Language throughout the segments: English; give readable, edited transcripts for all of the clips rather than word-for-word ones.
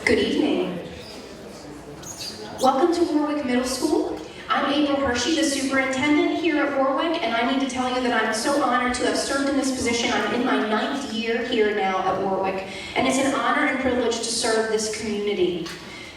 Good evening. Welcome to Warwick Middle School. I'm April Hershey, the superintendent here at Warwick, and I need to tell you that I'm so honored to have served in this position. I'm in my 9th year here now at Warwick, and it's an honor and privilege to serve this community.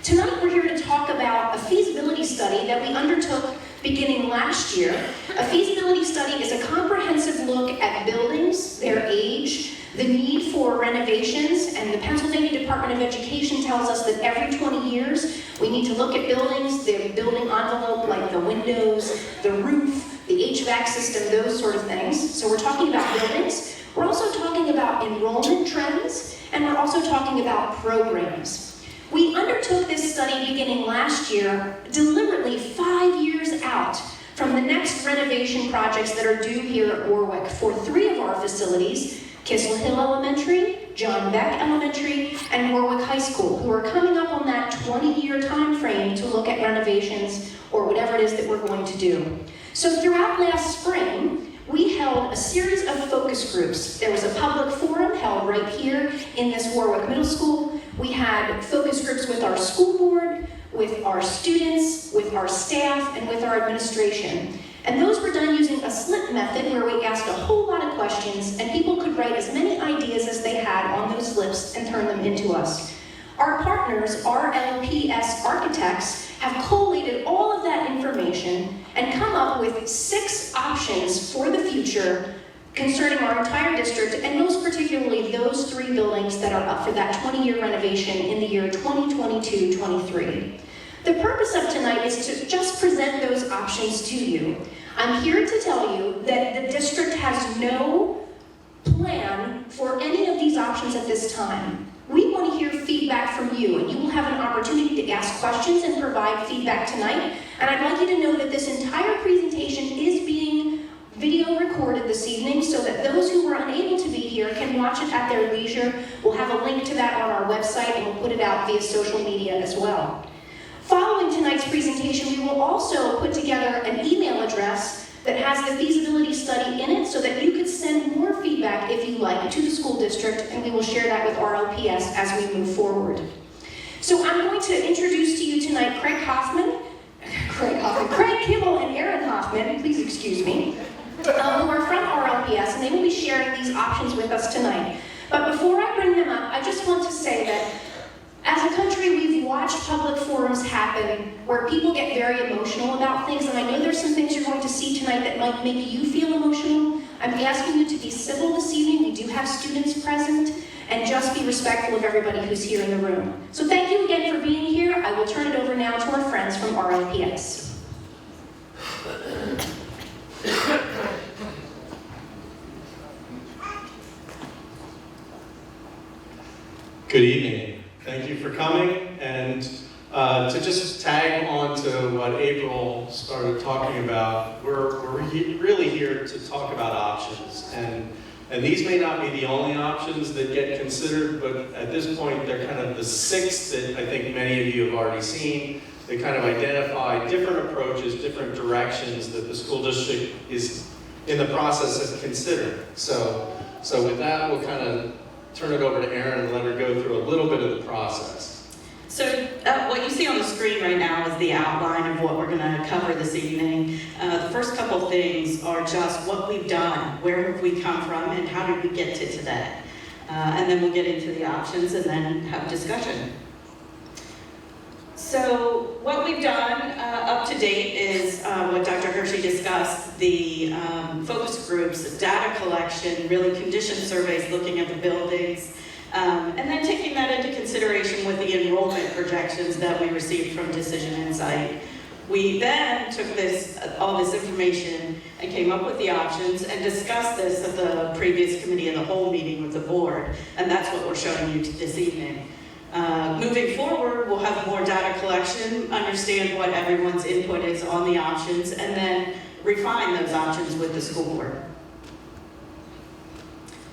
Tonight we're here to talk about a feasibility study that we undertook beginning last year. A feasibility study is a comprehensive look at buildings, their age, the need for renovations, and the Pennsylvania Department of Education tells us that every 20 years we need to look at buildings, their building envelope, like the windows, the roof, the HVAC system, those sort of things. So we're talking about buildings. We're also talking about enrollment trends, and we're also talking about programs. We undertook this study beginning last year, deliberately 5 years out from the next renovation projects that are due here at Warwick for 3 of our facilities, Kissel Hill Elementary, John Beck Elementary, and Warwick High School, who are coming up on that 20-year time frame to look at renovations or whatever it is that we're going to do. So throughout last spring, we held a series of focus groups. There was a public forum held right here in this Warwick Middle School. We had focus groups with our school board, with our students, with our staff, and with our administration. And those were done using a slip method where we asked a whole lot of questions and people could write as many ideas as they had on those slips and turn them into us. Our partners, RLPS Architects, have collated all of that information and come up with 6 options for the future concerning our entire district, and most particularly those 3 buildings that are up for that 20-year renovation in the year 2022-23. The purpose of tonight is to just present those options to you. I'm here to tell you that the district has no plan for any of these options at this time. We want to hear feedback from you, and you will have an opportunity to ask questions and provide feedback tonight. And I'd like you to know that this entire presentation is being video recorded this evening so that those who were unable to be here can watch it at their leisure. We'll have a link to that on our website, and we'll put it out via social media as well. Following tonight's presentation, we will also put together an email address that has the feasibility study in it so that you could send more feedback, if you like, to the school district, and we will share that with RLPS as we move forward. So I'm going to introduce to you tonight Craig Kimmel and Aaron Hoffman, please excuse me, who are from RLPS, and they will be sharing these options with us tonight. But before I bring them up, I just want to say that as a country, we've watched public forums happen where people get very emotional about things, and I know there's some things you're going to see tonight that might make you feel emotional. I'm asking you to be civil this evening. We do have students present, and just be respectful of everybody who's here in the room. So thank you again for being here. I will turn it over now to our friends from RLPS. Good evening. Thank you for coming, and to just tag on to what April started talking about, we're really here to talk about options, and these may not be the only options that get considered, but at this point they're kind of the 6 that I think many of you have already seen. They kind of identify different approaches, different directions that the school district is in the process of considering. So with that, we'll kind of turn it over to Erin and let her go through a little bit of the process. So what you see on the screen right now is the outline of what we're going to cover this evening. The first couple things are just what we've done, where have we come from, and how did we get to today. And then we'll get into the options and then have discussion. So what we've done up to date is what Dr. Hershey discussed, the focus groups, data collection, really condition surveys looking at the buildings, and then taking that into consideration with the enrollment projections that we received from Decision Insight. We then took all this information and came up with the options and discussed this at the previous committee of the whole meeting with the board, and that's what we're showing you this evening. Moving forward, we'll have more data collection, understand what everyone's input is on the options, and then refine those options with the school board.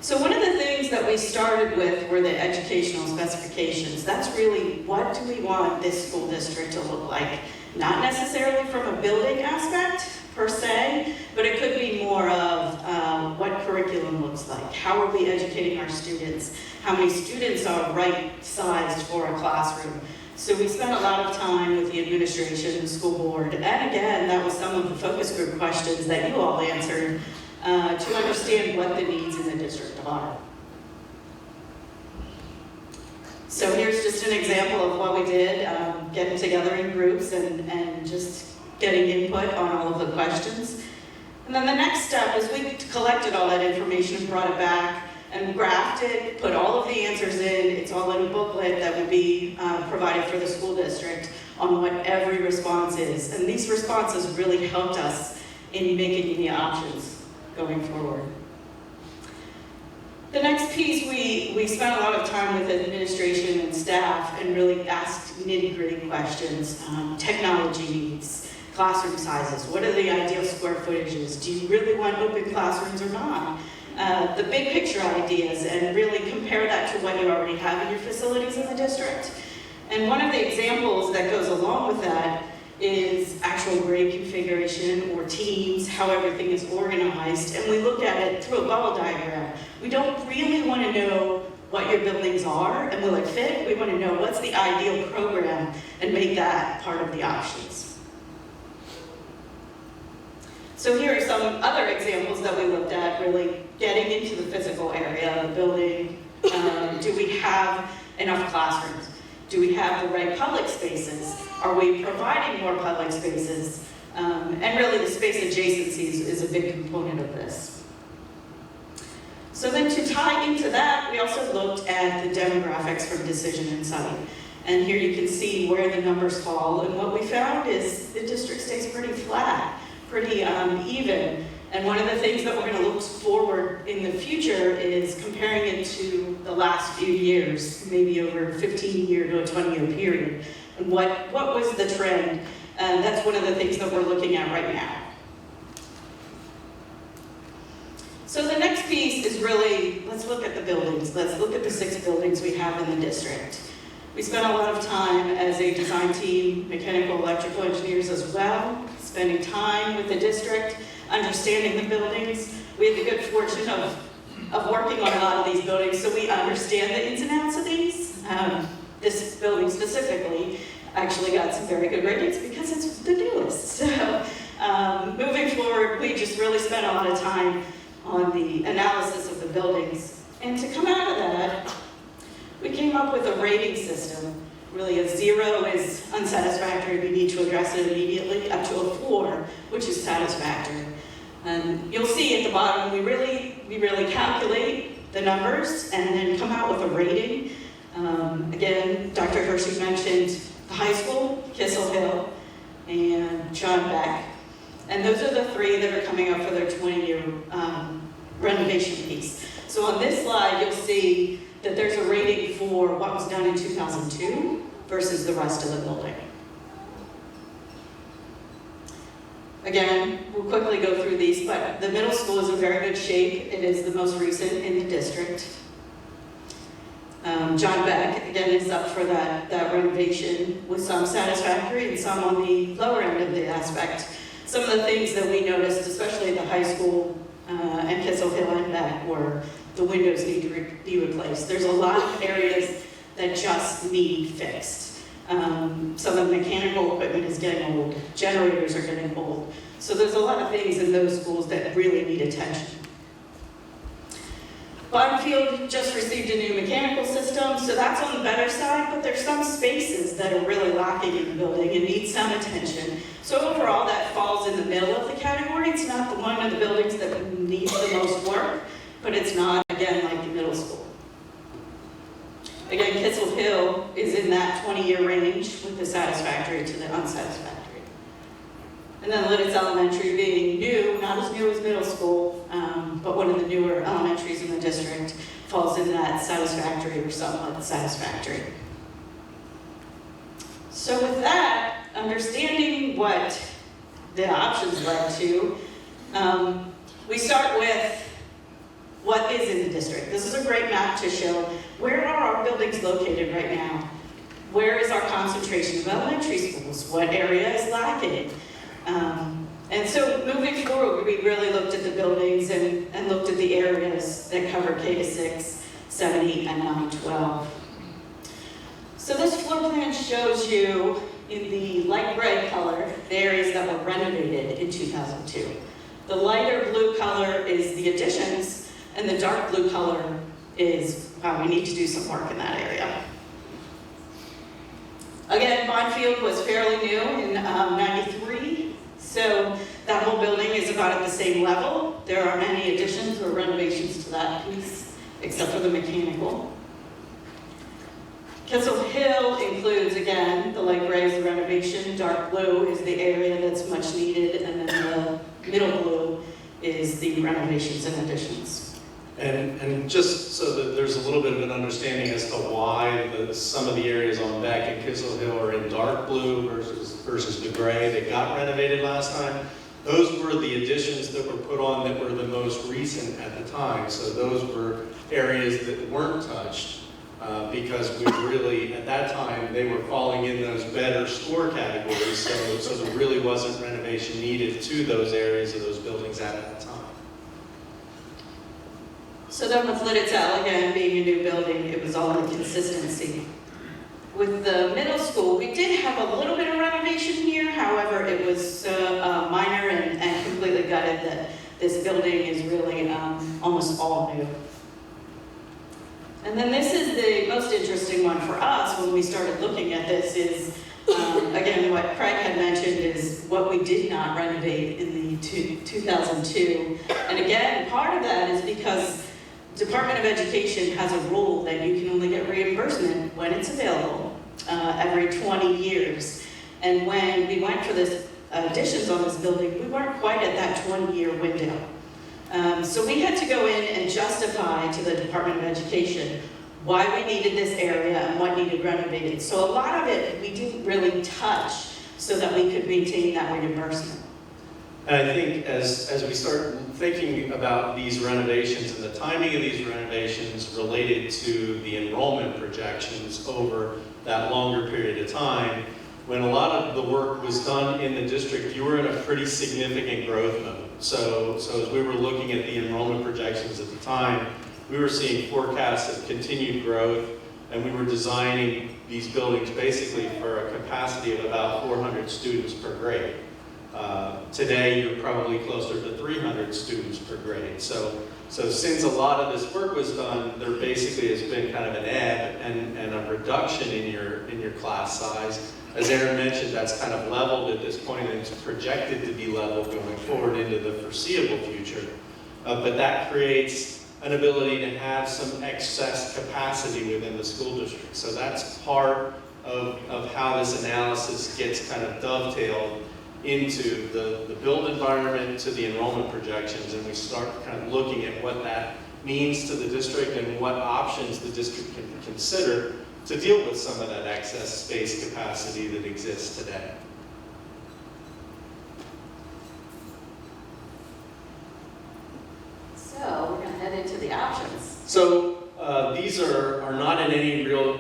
So one of the things that we started with were the educational specifications. That's really, what do we want this school district to look like? Not necessarily from a building aspect, per se, but it could be more of what curriculum looks like. How are we educating our students? how many students are right-sized for a classroom. So we spent a lot of time with the administration, the school board, and again, that was some of the focus group questions that you all answered to understand what the needs in the district are. So here's just an example of what we did, getting together in groups and just getting input on all of the questions. And then the next step is we collected all that information and brought it back and graphed it, put all of the answers in. It's all in a booklet that would be provided for the school district on what every response is. And these responses really helped us in making the options going forward. The next piece, we spent a lot of time with administration and staff and really asked nitty-gritty questions, technology needs, classroom sizes, what are the ideal square footages, do you really want open classrooms or not? The big picture ideas, and really compare that to what you already have in your facilities in the district. And one of the examples that goes along with that is actual grade configuration or teams, how everything is organized, and we look at it through a bubble diagram. We don't really want to know what your buildings are and will it fit. We want to know what's the ideal program and make that part of the options. So here are some other examples that we looked at, really getting into the physical area of the building. Do we have enough classrooms? Do we have the right public spaces? Are we providing more public spaces? And really the space adjacencies is a big component of this. So then to tie into that, we also looked at the demographics from Decision Insight. And here you can see where the numbers fall. And what we found is the district stays pretty flat, pretty even. And one of the things that we're going to look forward in the future is comparing it to the last few years, maybe over a 15-year to a 20-year period. And what was the trend? And that's one of the things that we're looking at right now. So the next piece is really, let's look at the buildings. Let's look at the 6 buildings we have in the district. We spent a lot of time as a design team, mechanical, electrical engineers as well, spending time with the district, understanding the buildings. We had the good fortune of working on a lot of these buildings, so we understand the ins and outs of these. This building specifically actually got some very good ratings because it's the newest. So moving forward, we just really spent a lot of time on the analysis of the buildings. And to come out of that, we came up with a rating system. Really, a 0 is unsatisfactory, we need to address it immediately, up to a 4, which is satisfactory. And you'll see at the bottom, we really calculate the numbers and then come out with a rating. Again, Dr. Hershey mentioned the high school, Kissel Hill, and John Beck. And those are the 3 that are coming up for their 20-year renovation piece. So on this slide, you'll see that there's a rating for what was done in 2002 versus the rest of the building. Again, we'll quickly go through these, but the middle school is in very good shape. It is the most recent in the district. John Beck, again, is up for that renovation with some satisfactory and some on the lower end of the aspect. Some of the things that we noticed, especially at the high school and Kissel Hill and Beck, were the windows need to be replaced. There's a lot of areas that just need fixed. Some of the mechanical equipment is getting old. Generators are getting old. So there's a lot of things in those schools that really need attention. Bonfield just received a new mechanical system, so that's on the better side, but there's some spaces that are really lacking in the building and need some attention. So overall, that falls in the middle of the category. It's not the one of the buildings that needs the most work, but it's not, again, like the middle school. Again, Kissel Hill is in that 20-year range with the satisfactory to the unsatisfactory. And then Lidditz Elementary being new, not as new as middle school, but one of the newer elementaries in the district, falls in that satisfactory or somewhat satisfactory. So with that, understanding what the options led to, we start with what is in the district. This is a great map to show where are our buildings located right now? Where is our concentration of elementary schools? What area is lacking? And so moving forward, we really looked at the buildings and looked at the areas that cover K-6, 7-8 and 9-12. So this floor plan shows you in the light gray color the areas that were renovated in 2002. The lighter blue color is the additions, and the dark blue color is, wow, we need to do some work in that area. Again, Bonfield was fairly new in 93, so that whole building is about at the same level. There aren't any additions or renovations to that piece, except for the mechanical. Kissel Hill includes, again, the light gray is the renovation, dark blue is the area that's much needed, and then the middle blue is the renovations and additions. And just so that there's a little bit of an understanding as to why some of the areas on Beck and Kissel Hill are in dark blue versus the gray that got renovated last time, those were the additions that were put on that were the most recent at the time. So those were areas that weren't touched because we really, at that time, they were falling in those better score categories. So there really wasn't renovation needed to those areas of those buildings at that time. So then with Lidditzel, again, being a new building, it was all in consistency. With the middle school, we did have a little bit of renovation here, however, it was minor and completely gutted that this building is really almost all new. And then this is the most interesting one for us when we started looking at this is, again, what Craig had mentioned is what we did not renovate in the 2002. And again, part of that is because Department of Education has a rule that you can only get reimbursement when it's available every 20 years. And when we went for this additions on this building, we weren't quite at that 20-year window. So we had to go in and justify to the Department of Education why we needed this area and what needed renovated. So a lot of it we didn't really touch so that we could maintain that reimbursement. And I think as we start thinking about these renovations and the timing of these renovations related to the enrollment projections over that longer period of time, when a lot of the work was done in the district, you were in a pretty significant growth mode. So as we were looking at the enrollment projections at the time, we were seeing forecasts of continued growth, and we were designing these buildings basically for a capacity of about 400 students per grade. Today, you're probably closer to 300 students per grade. So since a lot of this work was done, there basically has been kind of an ebb and a reduction in your class size. As Aaron mentioned, that's kind of leveled at this point, and it's projected to be leveled going forward into the foreseeable future. But that creates an ability to have some excess capacity within the school district. So that's part of how this analysis gets kind of dovetailed into the build environment to the enrollment projections, and we start kind of looking at what that means to the district and what options the district can consider to deal with some of that excess space capacity that exists today. So we're going to head into the options. So these are not in any real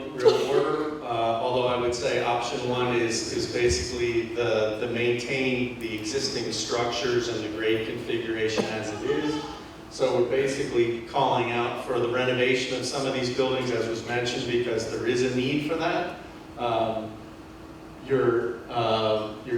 order, although I would say option one is basically the maintain the existing structures and the grade configuration as it is. So we're basically calling out for the renovation of some of these buildings, as was mentioned, because there is a need for that. Your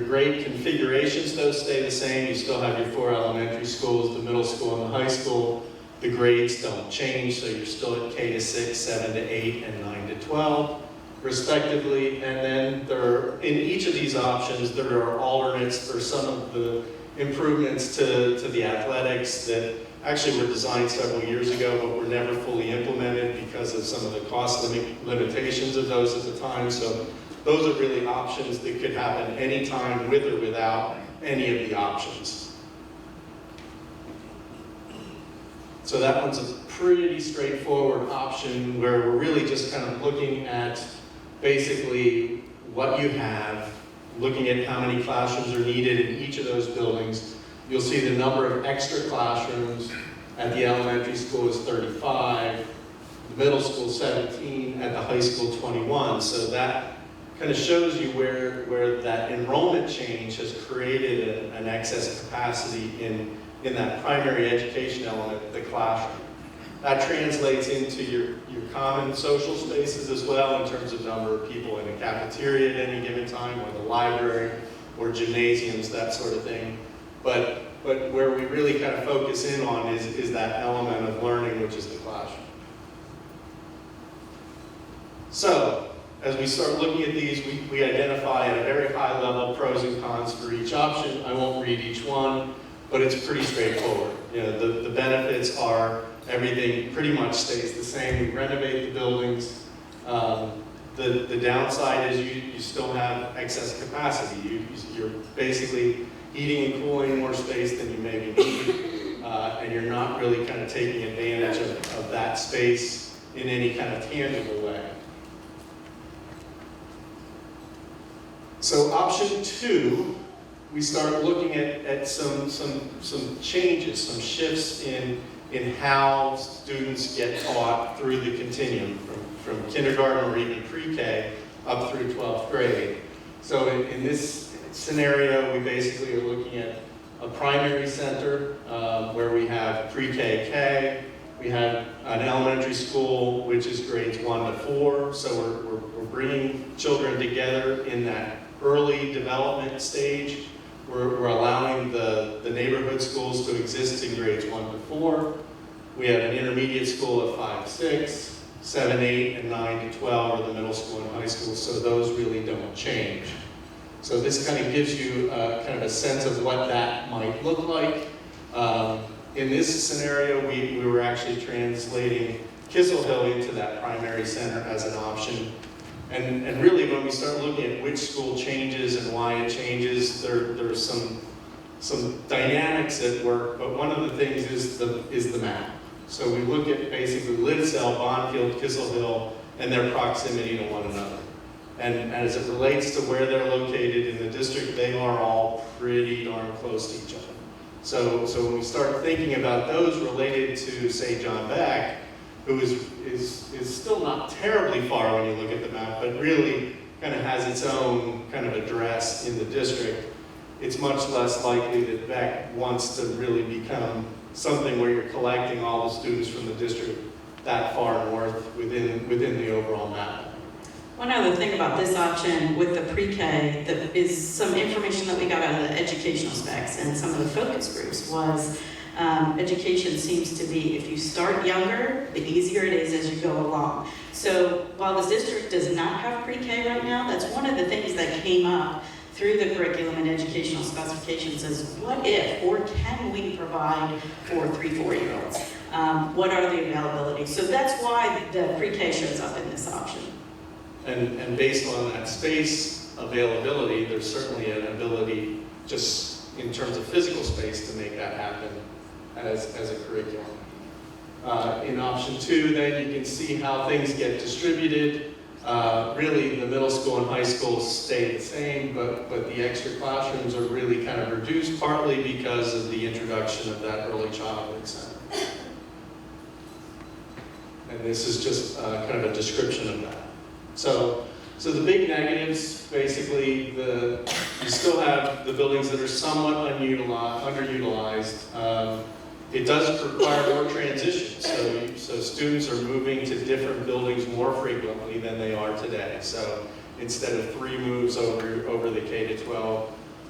grade configurations, though, stay the same. You still have your 4 elementary schools, the middle school, and the high school. The grades don't change, so you're still at K to 6, 7 to 8, and 9 to 12, respectively. And then in each of these options, there are alternates for some of the improvements to the athletics that actually were designed several years ago, but were never fully implemented because of some of the cost limitations of those at the time. So those are really options that could happen anytime with or without any of the options. So that one's a pretty straightforward option where we're really just kind of looking at basically what you have, looking at how many classrooms are needed in each of those buildings. You'll see the number of extra classrooms at the elementary school is 35, the middle school 17, at the high school 21. So that kind of shows you where that enrollment change has created an excess capacity in that primary education element, the classroom. That translates into your common social spaces as well in terms of number of people in a cafeteria at any given time, or the library, or gymnasiums, that sort of thing. But where we really kind of focus in on is that element of learning, which is the classroom. So, as we start looking at these, we identify at a very high level pros and cons for each option. I won't read each one, but it's pretty straightforward. You know, the benefits are everything pretty much stays the same. We renovate the buildings. The downside is you still have excess capacity. You're basically heating and cooling more space than you maybe need, and you're not really kind of taking advantage of that space in any kind of tangible way. So option 2, we start looking at some changes, some shifts in how students get taught through the continuum from kindergarten or even pre-K up through 12th grade. So in this scenario, we basically are looking at a primary center where we have pre-K, we have an elementary school which is grades 1 to 4. So we're bringing children together in that early development stage. We're allowing the neighborhood schools to exist in grades 1 to 4. We have an intermediate school of 5 to 6, 7, 8, and 9 to 12 are the middle school and high school, so those really don't change. So this kind of gives you kind of a sense of what that might look like. In this scenario, we were actually translating Kissel Hill into that primary center as an option. And really, when we start looking at which school changes and why it changes, there's some dynamics at work. But one of the things is the map. So we look at basically Lidsell, Bonfield, Kissel Hill, and their proximity to one another. And as it relates to where they're located in the district, they are all pretty darn close to each other. So when we start thinking about those related to, say, John Beck, who is still not terribly far when you look at the map, but really kind of has its own kind of address in the district, it's much less likely that Beck wants to really become something where you're collecting all the students from the district that far north within the overall map. One other thing about this option with the pre-K that is some information that we got out of the educational specs and some of the focus groups was education seems to be, if you start younger, the easier it is as you go along. So while the district does not have pre-K right now, that's one of the things that came up through the curriculum and educational specifications is what if, or can we provide for 3-4-year-olds? What are the availabilities? So that's why the pre-K shows up in this option. And based on that space availability, there's certainly an ability just in terms of physical space to make that happen as a curriculum. In option 2, then you can see how things get distributed. Really, the middle school and high school stay the same, but the extra classrooms are really kind of reduced, partly because of the introduction of that early childhood center. And this is just kind of a description of that. So the big negatives, basically, you still have the buildings that are somewhat underutilized. It does require more transition, so students are moving to different buildings more frequently than they are today. So instead of 3 moves over the K-12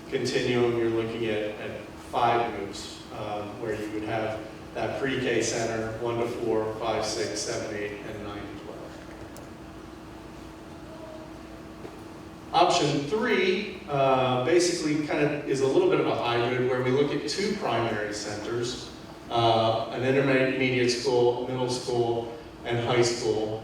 continuum, you're looking at 5 moves, where you would have that pre-K center, 1 to 4, 5, 6, 7, 8, and 9 to 12. Option 3 basically kind of is a little bit of a hybrid where we look at 2 primary centers, an intermediate school, middle school, and high school.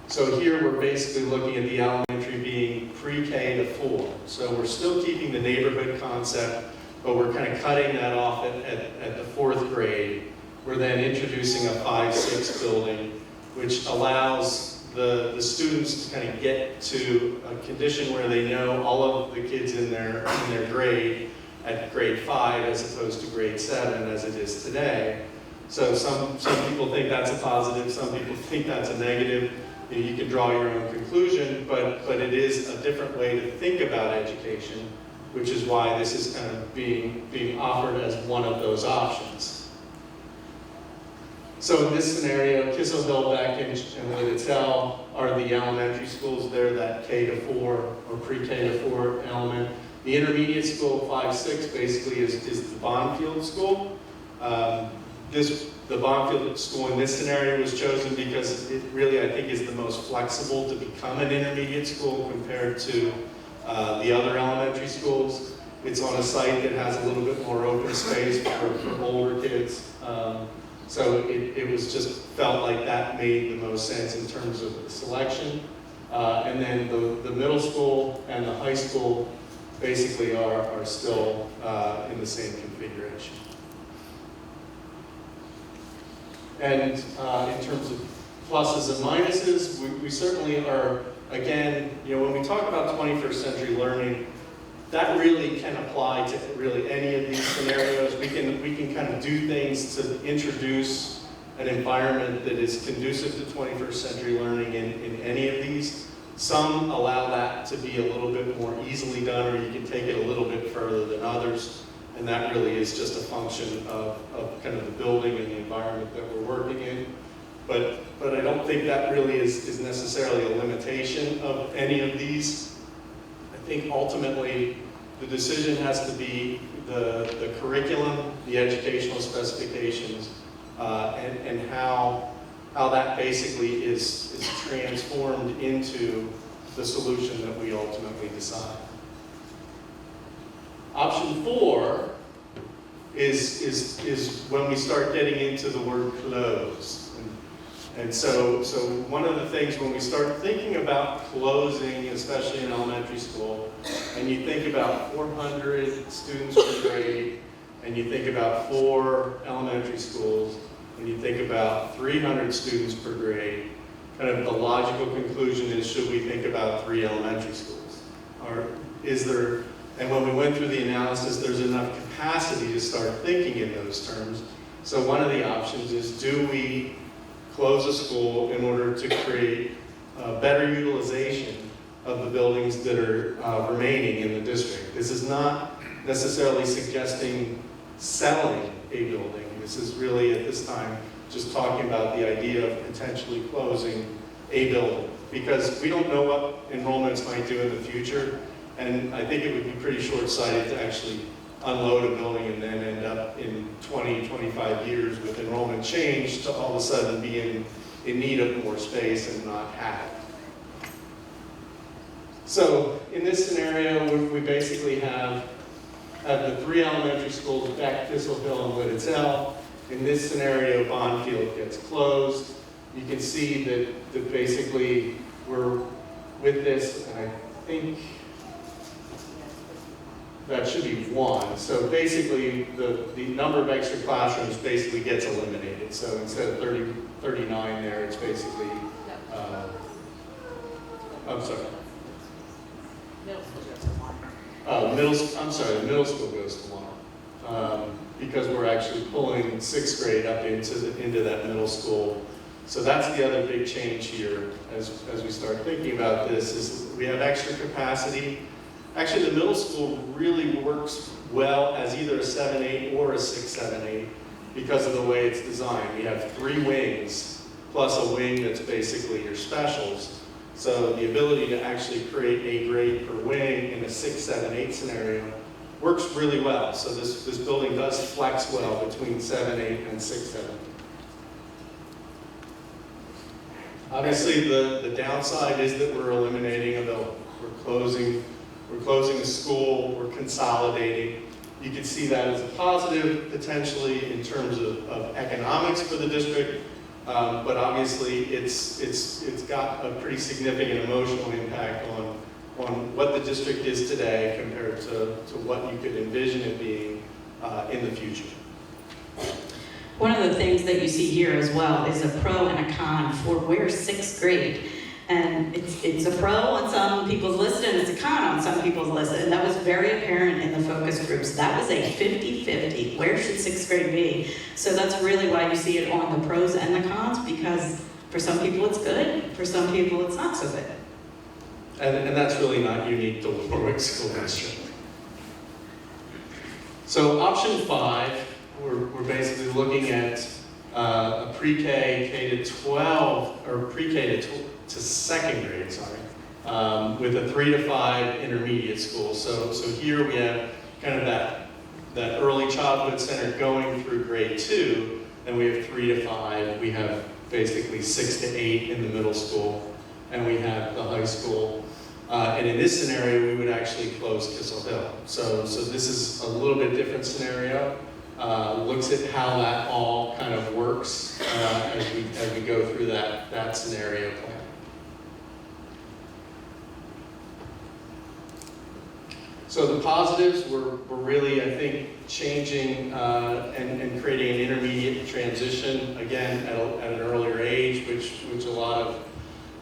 So here we're basically looking at the elementary being pre-K to 4. So we're still keeping the neighborhood concept, but we're kind of cutting that off at the 4th grade. We're then introducing a 5-6 building, which allows the students to kind of get to a condition where they know all of the kids in their grade at grade 5 as opposed to grade 7 as it is today. So some people think that's a positive, some people think that's a negative. You can draw your own conclusion, but it is a different way to think about education, which is why this is kind of being offered as one of those options. So in this scenario, Kissel Hill, Beck, and Lidditz are the elementary schools there, that K to 4 or pre-K to 4 element. The intermediate school, 5-6, basically is the Bonfield school. The Bonfield school in this scenario was chosen because it really, I think, is the most flexible to become an intermediate school compared to the other elementary schools. It's on a site that has a little bit more open space for older kids. So it was just felt like that made the most sense in terms of the selection. And then the middle school and the high school basically are still in the same configuration. And in terms of pluses and minuses, we certainly are, again, when we talk about 21st century learning, that really can apply to really any of these scenarios. We can kind of do things to introduce an environment that is conducive to 21st century learning in any of these. Some allow that to be a little bit more easily done, or you can take it a little bit further than others. And that really is just a function of kind of the building and the environment that we're working in. But I don't think that really is necessarily a limitation of any of these. I think ultimately the decision has to be the curriculum, the educational specifications, and how that basically is transformed into the solution that we ultimately decide. Option 4 is when we start getting into the word close. And so one of the things when we start thinking about closing, especially in elementary school, and you think about 400 students per grade, and you think about 4 elementary schools, and you think about 300 students per grade, kind of the logical conclusion is, should we think about 3 elementary schools? Or is there, and when we went through the analysis, there's enough capacity to start thinking in those terms. So one of the options is, do we close a school in order to create better utilization of the buildings that are remaining in the district? This is not necessarily suggesting selling a building. This is really, at this time, just talking about the idea of potentially closing a building, because we don't know what enrollments might do in the future, and I think it would be pretty short-sighted to actually unload a building and then end up in 20, 25 years with enrollment change to all of a sudden be in need of more space and not have it. So in this scenario, we basically have the 3 elementary schools, Beck, Thistle Hill, and Lidditz. In this scenario, Bonfield gets closed. You can see that basically we're with this, and I think that should be 1. So basically, the number of extra classrooms basically gets eliminated. So instead of 39 there, it's basically, I'm sorry. Middle school goes to 1. The middle school goes to 1. Because we're actually pulling 6th grade up into that middle school. So that's the other big change here as we start thinking about this, is we have extra capacity. Actually, the middle school really works well as either a 7-8 or a 6-7-8 because of the way it's designed. We have 3 wings plus a wing that's basically your specials. So the ability to actually create a grade per wing in a 6-7-8 scenario works really well. So this building does flex well between 7-8 and 6-7. Obviously, the downside is that we're eliminating a building. We're closing a school, we're consolidating. You can see that as a positive, potentially, in terms of economics for the district, but obviously it's got a pretty significant emotional impact on what the district is today compared to what you could envision it being in the future. One of the things that you see here as well is a pro and a con for where's 6th grade. And it's a pro on some people's list and it's a con on some people's list. And that was very apparent in the focus groups. That was a 50-50. Where should 6th grade be? So that's really why you see it on the pros and the cons, because for some people it's good, for some people it's not so good. And that's really not unique to Warwick School District. So option 5, we're basically looking at a pre-K, K to 12, or pre-K to second grade, sorry, with a 3 to 5 intermediate school. So here we have kind of that early childhood center going through grade 2, and we have 3 to 5. We have basically 6 to 8 in the middle school, and we have the high school. And in this scenario, we would actually close Kissel Hill. So this is a little bit different scenario. Looks at how that all kind of works as we go through that scenario plan. So the positives were really, I think, changing and creating an intermediate transition, again, at an earlier age, which a lot of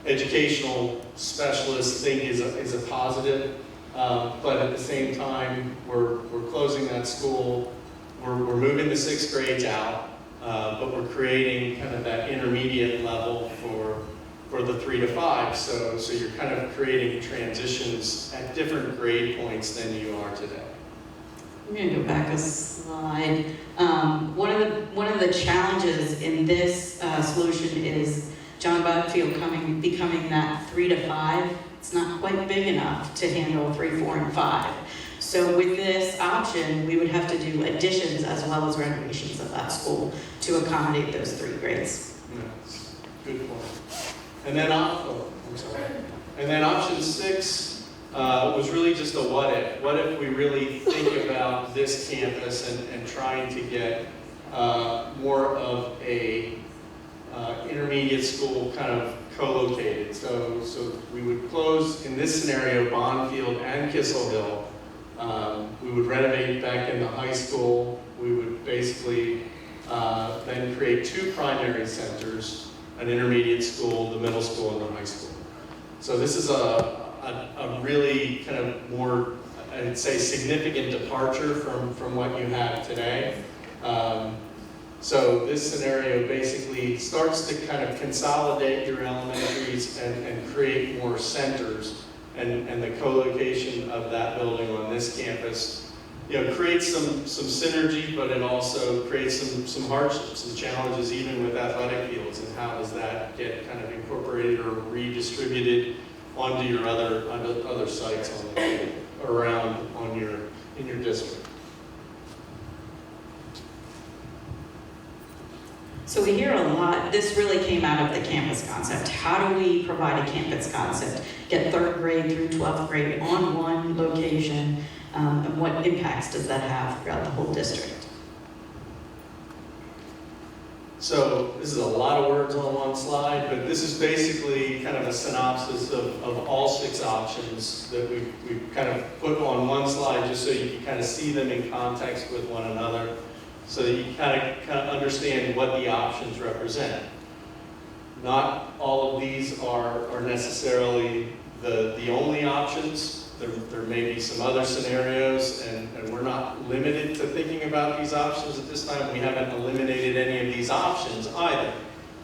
educational specialists think is a positive. But at the same time, we're closing that school. We're moving the 6th grades out, but we're creating kind of that intermediate level for the 3 to 5. So you're kind of creating transitions at different grade points than you are today. I'm going to go back a slide. One of the challenges in this solution is John Budfield becoming that 3 to 5. It's not quite big enough to handle 3, 4, and 5. So with this option, we would have to do additions as well as renovations of that school to accommodate those 3 grades. Yes, good point. And then, and then option 6 was really just a what if. What if we really think about this campus and trying to get more of a intermediate school kind of co-located. So we would close, in this scenario, Bondfield and Kissel Hill. We would renovate back in the high school. We would basically then create 2 primary centers, an intermediate school, the middle school, and the high school. So this is a really kind of more, I'd say, significant departure from what you have today. So this scenario basically starts to kind of consolidate your elementaries and create more centers. And the co-location of that building on this campus, creates some synergy, but it also creates some hardships, some challenges, even with athletic fields. And how does that get kind of incorporated or redistributed onto your other sites around in your district? So we hear a lot, this really came out of the campus concept. How do we provide a campus concept? Get 3rd grade through 12th grade on one location, and what impacts does that have throughout the whole district? So this is a lot of words on one slide, but this is basically kind of a synopsis of all 6 options that we've kind of put on one slide just so you can kind of see them in context with one another, so that you kind of understand what the options represent. Not all of these are necessarily the only options. There may be some other scenarios, and we're not limited to thinking about these options at this time. We haven't eliminated any of these options either.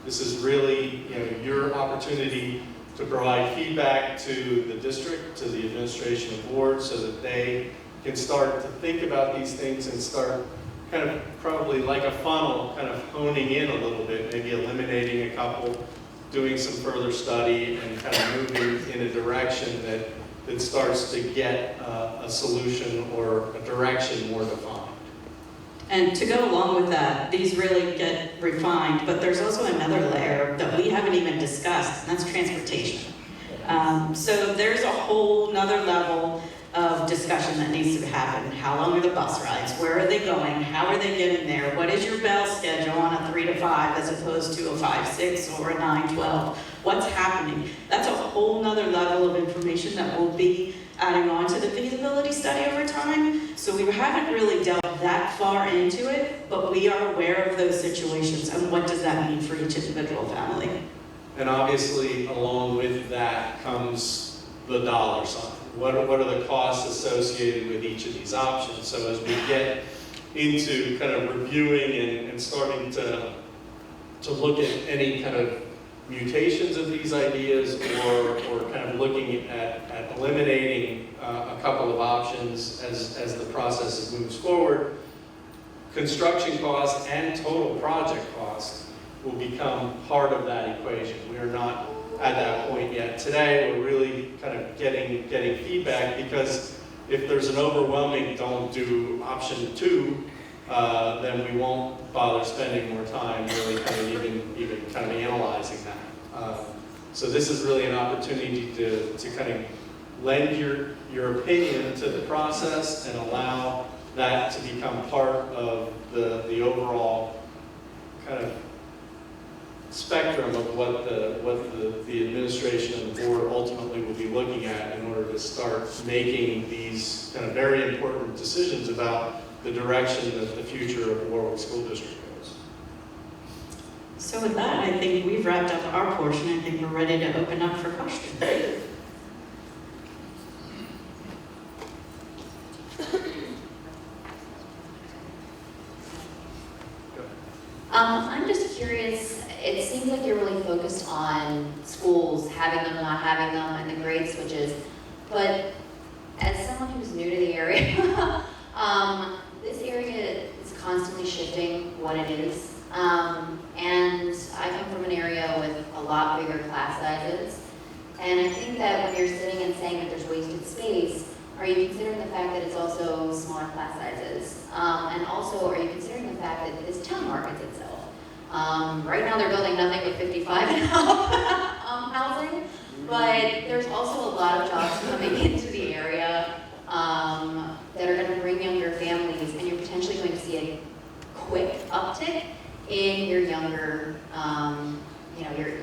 This is really your opportunity to provide feedback to the district, to the administration and board, so that they can start to think about these things and start kind of probably like a funnel, kind of honing in a little bit, maybe eliminating a couple, doing some further study, and kind of moving in a direction that starts to get a solution or a direction more defined. And to go along with that, these really get refined, but there's also another layer that we haven't even discussed, and that's transportation. So there's a whole nother level of discussion that needs to happen. How long are the bus rides? Where are they going? How are they getting there? What is your bell schedule on a 3 to 5 as opposed to a 5-6 or a 9-12? What's happening? That's a whole nother level of information that we'll be adding on to the feasibility study over time. So we haven't really delved that far into it, but we are aware of those situations and what does that mean for each individual family. And obviously, along with that comes the dollar sign. What are the costs associated with each of these options? So as we get into kind of reviewing and starting to look at any kind of mutations of these ideas, or kind of looking at eliminating a couple of options as the process moves forward, construction cost and total project cost will become part of that equation. We are not at that point yet. Today, we're really kind of getting feedback, because if there's an overwhelming don't do option 2, then we won't bother spending more time really kind of even kind of analyzing that. So this is really an opportunity to kind of lend your opinion to the process and allow that to become part of the overall kind of spectrum of what the administration and the board ultimately will be looking at in order to start making these kind of very important decisions about the direction that the future of the Warwick School District goes. So with that, I think we've wrapped up our portion. I think we're ready to open up for questions. I'm just curious, it seems like you're really focused on schools, having them, not having them, and the grade switches. But as someone who's new to the area, this area is constantly shifting what it is. And I come from an area with a lot bigger class sizes. And I think that when you're sitting and saying that there's wasted space, are you considering the fact that it's also smaller class sizes? And also, are you considering the fact that this town markets itself? Right now they're building nothing but 55 and up housing, but there's also a lot of jobs coming into the area that are going to bring younger families, and you're potentially going to see a quick uptick in your younger,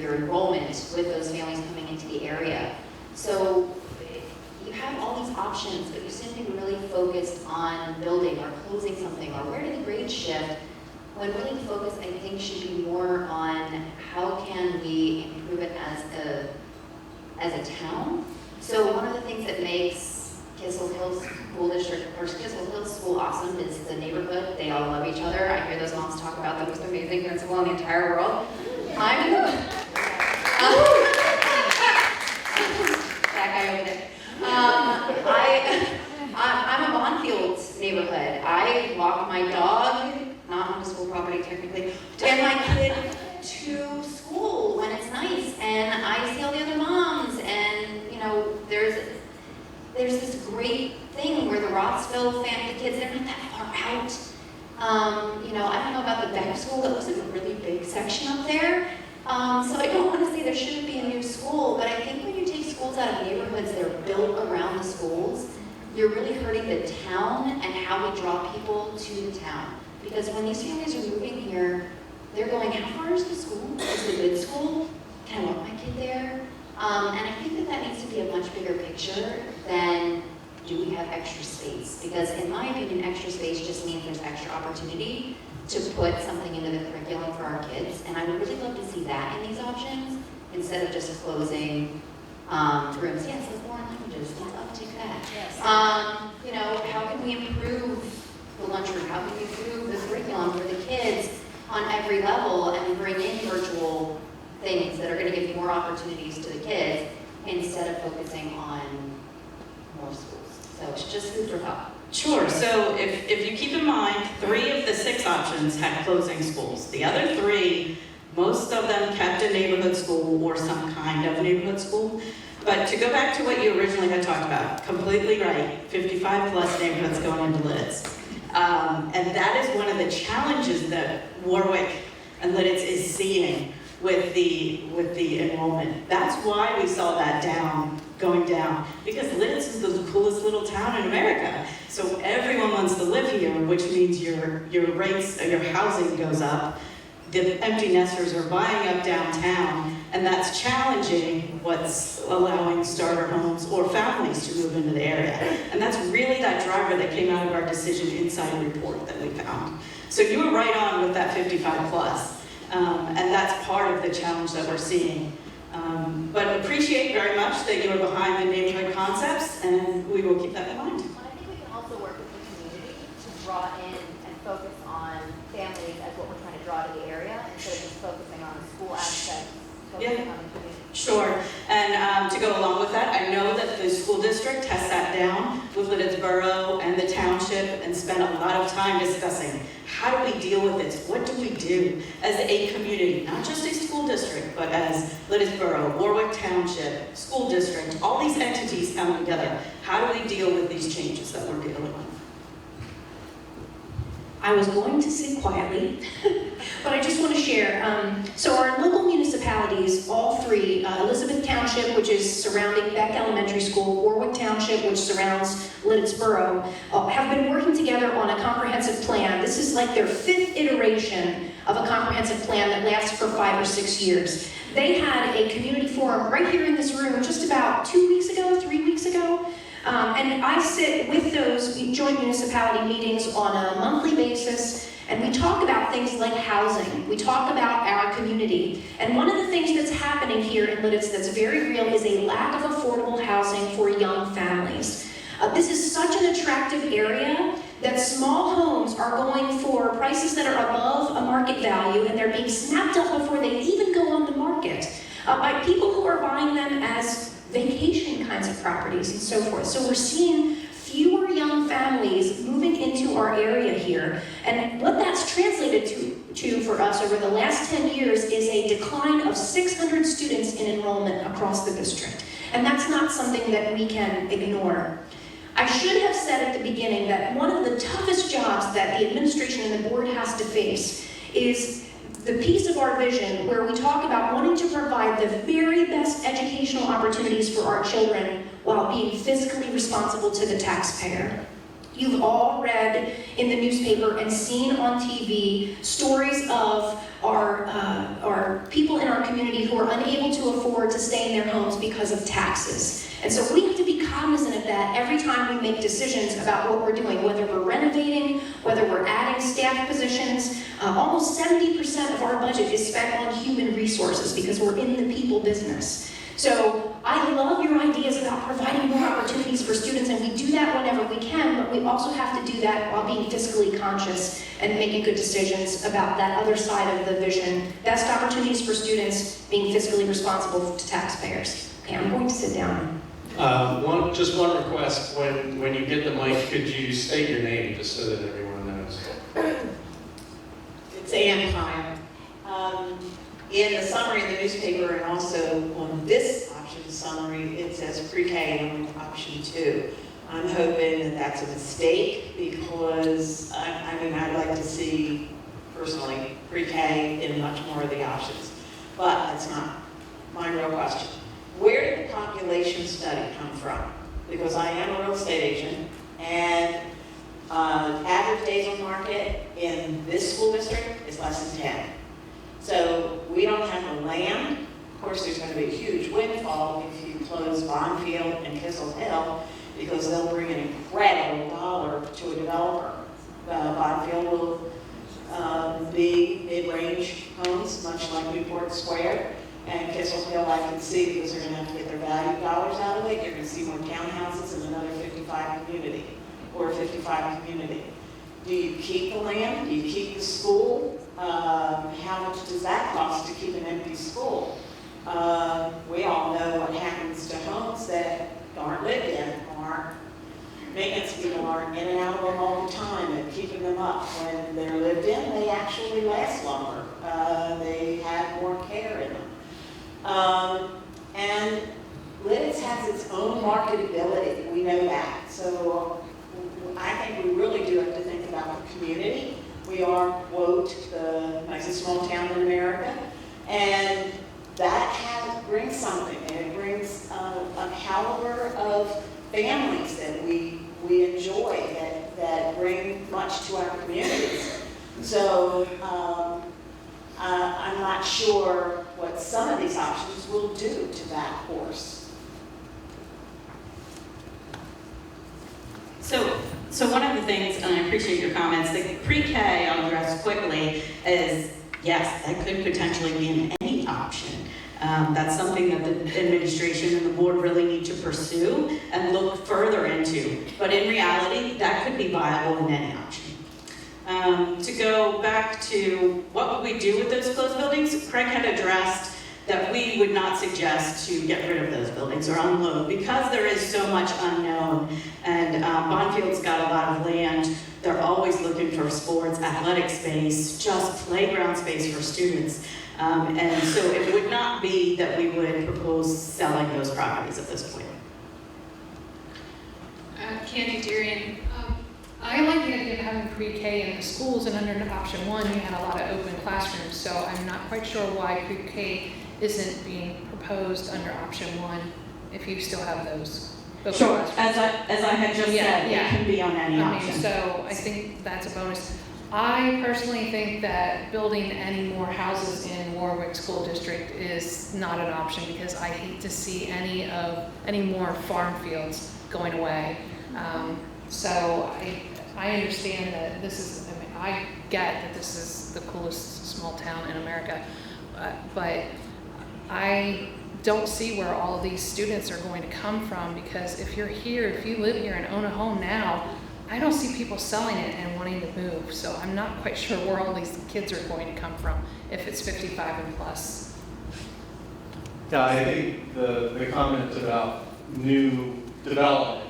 your enrollment with those families coming into the area. So you have all these options, but you seem to be really focused on building or closing something, or where do the grades shift, when really the focus, I think, should be more on how can we improve it as a town. So one of the things that makes Kissel Hills School District, or Kissel Hills School awesome is the neighborhood. They all love each other. I hear those moms talk about the most amazing principal in the entire world. That guy over there. I'm a Bonfield neighborhood. I walk my dog, not on the school property technically, and my kid to school when it's nice, and I see all the other moms, and there's this great thing where the Rossville family, the kids, they're not that far out. I don't know about the Beck School, that was a really big section up there. So I don't want to say there shouldn't be a new school, but I think when you take schools out of neighborhoods that are built around the schools, you're really hurting the town and how we draw people to the town. Because when these families are moving here, they're going, how far is the school? Is it a good school? Can I want my kid there? And I think that needs to be a much bigger picture than do we have extra space? Because in my opinion, extra space just means there's extra opportunity to put something into the curriculum for our kids. And I would really love to see that in these options instead of just closing rooms. Yes, those foreign languages, let's uptick that. Yes. How can we improve the lunchroom? How can we improve the curriculum for the kids on every level and bring in virtual things that are going to give more opportunities to the kids instead of focusing on more schools? So it's just food for thought. Sure. So if you keep in mind, 3 of the 6 options had closing schools. The other 3, most of them kept a neighborhood school or some kind of neighborhood school. But to go back to what you originally had talked about, completely right, 55 plus neighborhoods going into Lidditz. And that is one of the challenges that Warwick and Lidditz is seeing with the enrollment. That's why we saw that going down, because Lidditz is the coolest little town in America. So everyone wants to live here, which means your rates, your housing goes up. The empty nesters are buying up downtown, and that's challenging what's allowing starter homes or families to move into the area. And that's really that driver that came out of our decision insight report that we found. So you were right on with that 55 plus. And that's part of the challenge that we're seeing. But appreciate very much that you are behind the neighborhood concepts, and we will keep that in mind. Well, I think we can also work with the community to draw in and focus on families as what we're trying to draw to the area, instead of just focusing on the school aspect, focusing on the community. Sure, and to go along with that, I I know that the school district has sat down with Lidditz Borough and the township and spent a lot of time discussing how do we deal with this? What do we do as a community, not just a school district, but as Lidditz Borough, Warwick Township, school district, all these entities come together. How do we deal with these changes that we're dealing with? I was going to sit quietly, but I just want to share. So our local municipalities, all three, Elizabeth Township, which is surrounding Beck Elementary School, Warwick Township, which surrounds Lidditz Borough, have been working together on a comprehensive plan. This is like their 5th iteration of a comprehensive plan that lasts for 5 or 6 years. They had a community forum right here in this room just about 2 weeks ago, 3 weeks ago. And I sit with those joint municipality meetings on a monthly basis, and we talk about things like housing. We talk about our community. And one of the things that's happening here in Lidditz that's very real is a lack of affordable housing for young families. This is such an attractive area that small homes are going for prices that are above a market value, and they're being snapped up before they even go on the market by people who are buying them as vacation kinds of properties and so forth. So we're seeing fewer young families moving into our area here. And what that's translated to for us over the last 10 years is a decline of 600 students in enrollment across the district. And that's not something that we can ignore. I should have said at the beginning that one of the toughest jobs that the administration and the board has to face is the piece of our vision where we talk about wanting to provide the very best educational opportunities for our children while being fiscally responsible to the taxpayer. You've all read in the newspaper and seen on TV stories of our people in our community who are unable to afford to stay in their homes because of taxes. And so we have to be cognizant of that every time we make decisions about what we're doing, whether we're renovating, whether we're adding staff positions. Almost 70% of our budget is spent on human resources because we're in the people business. So I love your ideas about providing more opportunities for students, and we do that whenever we can, but we also have to do that while being fiscally conscious and making good decisions about that other side of the vision. Best opportunities for students, being fiscally responsible to taxpayers. Okay, I'm going to sit down. Just one request, when you get the mic, could you state your name, just so that everyone knows? It's Ann Kyle. In the summary in the newspaper and also on this option summary, it says pre-K on option 2. I'm hoping that that's a mistake because, I'd like to see, personally, pre-K in much more of the options. But that's not my real question. Where did the population study come from? Because I am a real estate agent, and average days on market in this school district is less than 10. So we don't have the land. Of course, there's going to be a huge windfall if you close Bondfield and Kissel Hill, because they'll bring an incredible dollar to a developer. Bondfield will be mid-range homes, much like Newport Square. And Kissel Hill, I can see, because they're going to have to get their value dollars out of it. You're going to see more townhouses in another 55 community, or 55 community. Do you keep the land? Do you keep the school? How much does that cost to keep an empty school? We all know what happens to homes that aren't lived in, or maintenance people aren't in and out of them all the time and keeping them up. When they're lived in, they actually last longer. They have more care in them. And Lidditz has its own marketability. We know that. So I think we really do have to think about the community. We are, quote, the nicest small town in America. And that brings something. And it brings a caliber of families that we enjoy, that bring much to our communities. So I'm not sure what some of these options will do to that horse. So one of the things, and I appreciate your comments, the pre-K, I'll address quickly, is yes, that could potentially be in any option. That's something that the administration and the board really need to pursue and look further into. But in reality, that could be viable in any option. To go back to what would we do with those closed buildings, Craig had addressed that we would not suggest to get rid of those buildings or unload because there is so much unknown. And Bonfield's got a lot of land. They're always looking for sports, athletic space, just playground space for students. And so it would not be that we would propose selling those properties at this point. Candy Darian, I like the idea of having pre-K in the schools, and under option 1, you had a lot of open classrooms, so I'm not quite sure why pre-K isn't being proposed under option 1 if you still have those open Sure, classrooms. as I had just Yeah, said, yeah. it can be on any I option. mean, so I think that's a bonus. I personally think that building any more houses in Warwick School District is not an option because I hate to see any more farm fields going away. So I understand that this is, I mean, I get that this is the coolest small town in America, but I don't see where all of these students are going to come from, because if you're here, if you live here and own a home now, I don't see people selling it and wanting to move. So I'm not quite sure where all these kids are going to come from if it's 55 and plus. Yeah, I think the comment about new development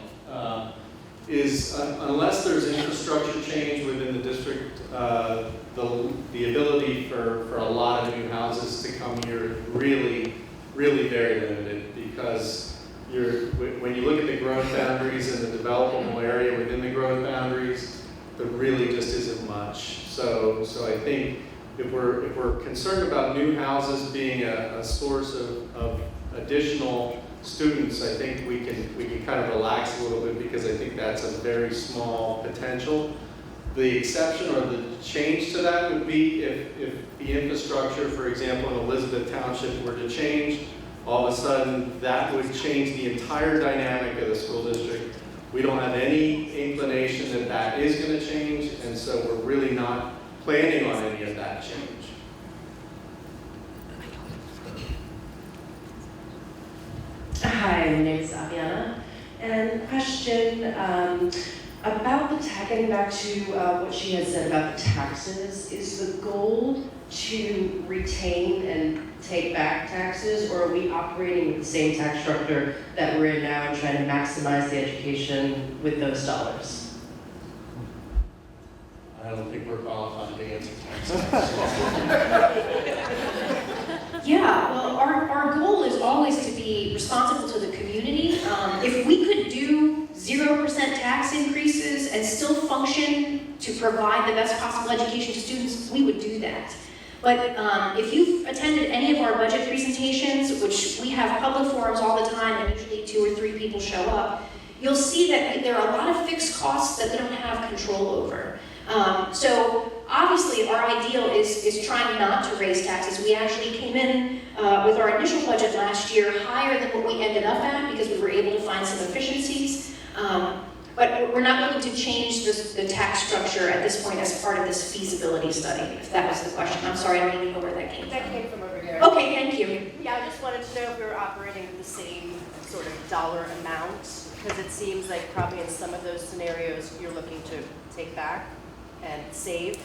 is unless there's infrastructure change within the district, the ability for a lot of new houses to come here is really, really very limited, because when you look at the growth boundaries and the developable area within the growth boundaries, there really just isn't much. So I think if we're concerned about new houses being a source of additional students, I think we can kind of relax a little bit, because I think that's a very small potential. The exception or the change to that would be if the infrastructure, for example, in Elizabeth Township were to change, all of a sudden that would change the entire dynamic of the school district. We don't have any inclination that that is going to change, and so we're really not planning on any of that change. Hi, my name is Aviana, and question about getting back to what she had said about the taxes. Is the goal to retain and take back taxes, or are we operating with the same tax structure that we're in now and trying to maximize the education with those dollars? I don't think we're qualified to answer tax. Yeah, well, our goal is always to be responsible to the community. If we could do 0% tax increases and still function to provide the best possible education to students, we would do that. But if you've attended any of our budget presentations, which we have public forums all the time, and usually 2 or 3 people show up, you'll see that there are a lot of fixed costs that we don't have control over. So obviously our ideal is trying not to raise taxes. We actually came in with our initial budget last year higher than what we ended up at, because we were able to find some efficiencies. But we're not looking to change the tax structure at this point as part of this feasibility study, if that was the question. I'm sorry, I don't even know where that came from. That came from over here. Okay, thank you. Yeah, I just wanted to know if we were operating with the same sort of dollar amount, because it seems like probably in some of those scenarios, you're looking to take back and save.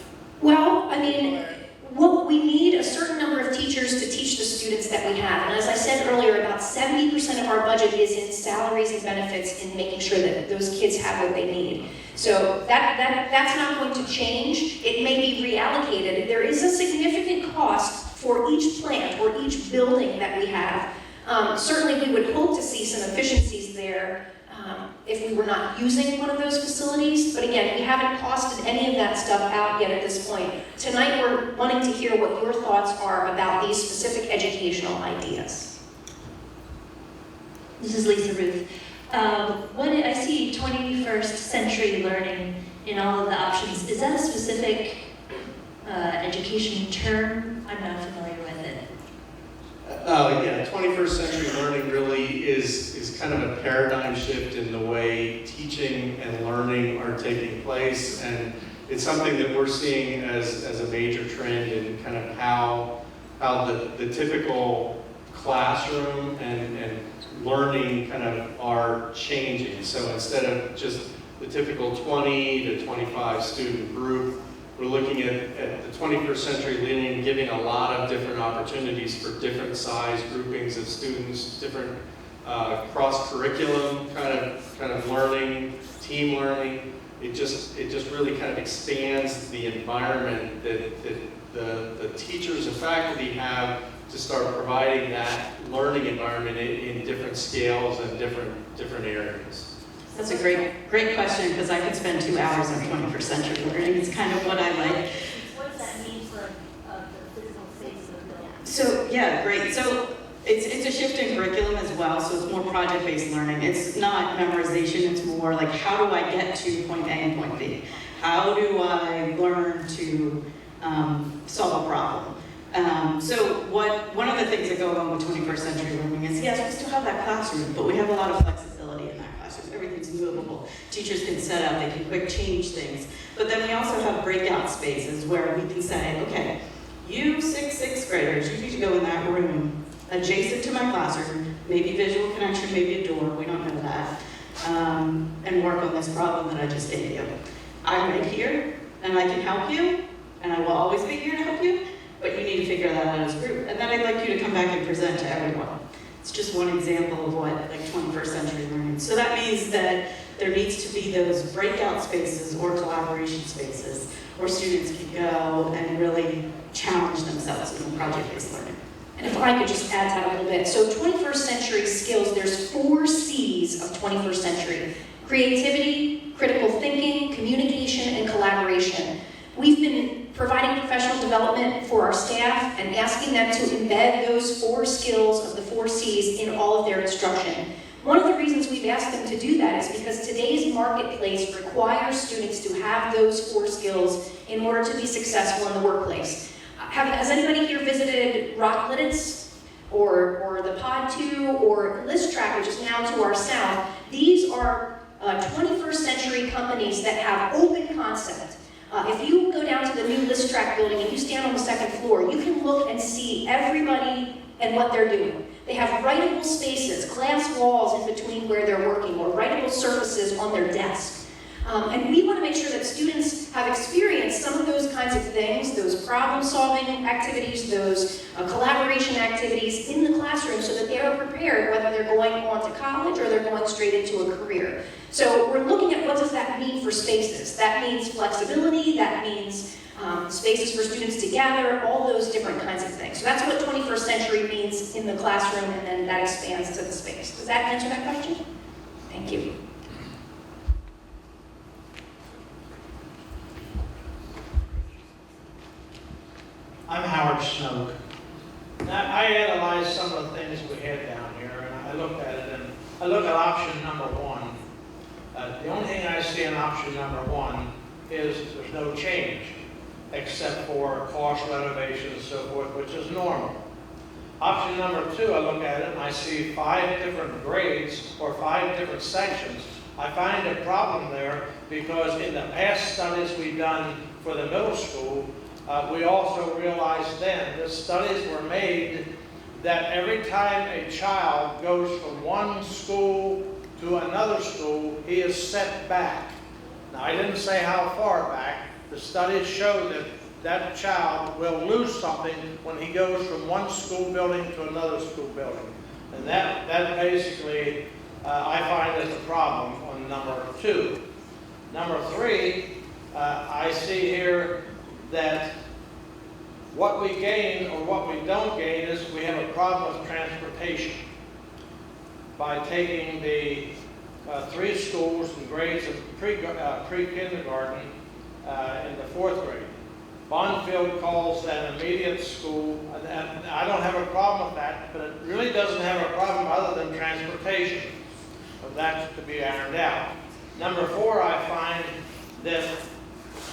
Well, I mean, what we need a certain number of teachers to teach the students that we have. And as I said earlier, about 70% of our budget is in salaries and benefits, in making sure that those kids have what they need. So that's not going to change. It may be reallocated. There is a significant cost for each plant or each building that we have. Certainly we would hope to see some efficiencies there if we were not using one of those facilities. But again, we haven't costed any of that stuff out yet at this point. Tonight we're wanting to hear what your thoughts are about these specific educational ideas. This is Lisa Ruth. When I see 21st century learning in all of the options, is that a specific education term? I'm not familiar with it. Yeah, 21st century learning really is kind of a paradigm shift in the way teaching and learning are taking place, and it's something that we're seeing as a major trend in kind of how the typical classroom and learning kind of are changing. So instead of just the typical 20 to 25 student group, We're looking at the 21st century learning, giving a lot of different opportunities for different size groupings of students, different cross-curriculum kind of learning, team learning. It just really kind of expands the environment that the teachers and faculty have to start providing that learning environment in different scales and different areas. That's a great question, because I could spend 2 hours on 21st century learning. It's kind of what I like. What does that mean for the physical space of the building? So, yeah, great. So it's a shift in curriculum as well, so it's more project-based learning. It's not memorization, it's more like, how do I get to point A and point B? How do I learn to solve a problem? So one of the things that go along with 21st century learning is, yes, we still have that classroom, but we have a lot of flexibility in that classroom. Everything's movable. Teachers can set up, they can quick change things. But then we also have breakout spaces where we can say, okay, you sixth graders, you need to go in that room adjacent to my classroom, maybe visual connection, maybe a door, we don't know that, and work on this problem that I just gave you. I'm right here, and I can help you, and I will always be here to help you, but you need to figure that out as a group. And then I'd like you to come back and present to everyone. It's just one example of what, like, 21st century learning. So that means that there needs to be those breakout spaces or collaboration spaces where students can go and really challenge themselves in project-based learning. And if I could just add to that a little bit. So 21st century skills, there's 4 C's of 21st century. Creativity, critical thinking, communication, and collaboration. We've been providing professional development for our staff and asking them to embed those 4 skills of the 4 C's in all of their instruction. One of the reasons we've asked them to do that is because today's marketplace requires students to have those 4 skills in order to be successful in the workplace. Has anybody here visited Rock Lidditz or the Pod 2 or List Track, which is now to our south? These are 21st century companies that have open concept. If you go down to the new List Track building and you stand on the 2nd floor, you can look and see everybody and what they're doing. They have writable spaces, glass walls in between where they're working, or writable surfaces on their desk. And we want to make sure that students have experienced some of those kinds of things, those problem-solving activities, those collaboration activities in the classroom so that they are prepared whether they're going on to college or they're going straight into a career. So we're looking at what does that mean for spaces. That means flexibility, that means spaces for students to gather, all those different kinds of things. So that's what 21st century means in the classroom, and then that expands to the space. Does that answer that question? Thank you. I'm Howard Snoke. Now, I analyzed some of the things we had down here, and I looked at it, and I look at option number 1. The only thing I see in option number 1 is there's no change, except for cost renovation and so forth, which is normal. Option number 2, I look at it, and I see 5 different grades or 5 different sections. I find a problem there because in the past studies we've done for the middle school, we also realized then that studies were made that every time a child goes from one school to another school, he is set back. Now, I didn't say how far back. The studies show that that child will lose something when he goes from one school building to another school building. And that basically, I find is a problem on number 2. Number 3, I see here that what we gain or what we don't gain is we have a problem with transportation. By taking the 3 schools and grades of pre-kindergarten in the 4th grade. Bonfield calls that immediate school, and I don't have a problem with that, but it really doesn't have a problem other than transportation. So that's to be ironed out. Number 4, I find that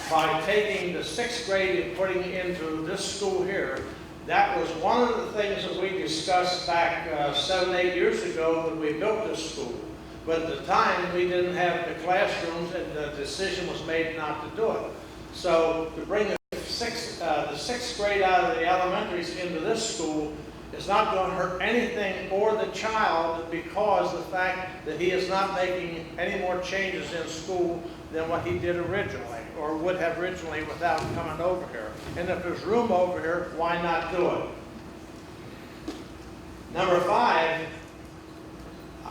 by taking the 6th grade and putting it into this school here, that was one of the things that we discussed back 7, 8 years ago when we built this school. But at the time, we didn't have the classrooms, and the decision was made not to do it. So to bring the 6th grade out of the elementaries into this school is not going to hurt anything or the child because the fact that he is not making any more changes in school than what he did originally, or would have originally without coming over here. And if there's room over here, why not do it? Number 5,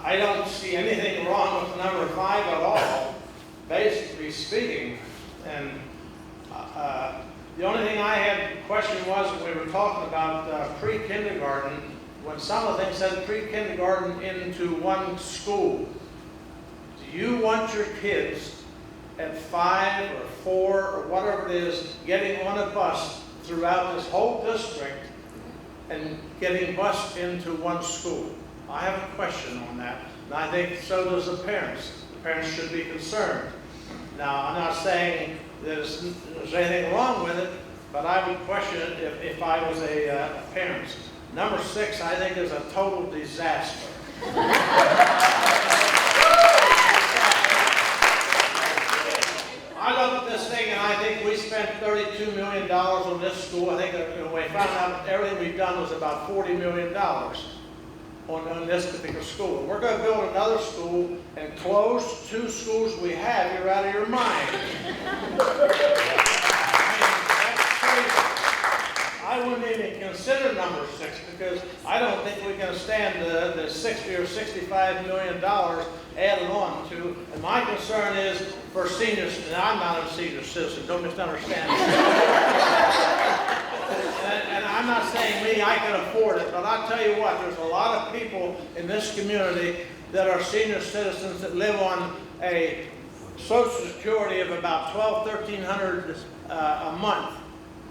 I don't see anything wrong with number 5 at all, basically speaking. And the only thing I had question was when we were talking about pre-kindergarten, when some of the things said pre-kindergarten into one school. Do you want your kids at 5 or 4 or whatever it is getting on a bus throughout this whole district and getting bused into one school? I have a question on that, and I think so does the parents. The parents should be concerned. Now, I'm not saying there's anything wrong with it, but I would question it if I was a parent. Number 6, I think, is a total disaster. I look at this thing and I think we spent $32 million on this school. I think we found out everything we've done was about $40 million on this particular school. We're going to build another school and close 2 schools we have. You're out of your mind. I wouldn't even consider number 6 because I don't think we can stand the $60 or $65 million added on to. And my concern is for seniors, and I'm not a senior citizen, don't misunderstand me. And I'm not saying me, I can afford it, but I'll tell you what, there's a lot of people in this community that are senior citizens that live on a Social Security of about $1,200, $1,300 a month.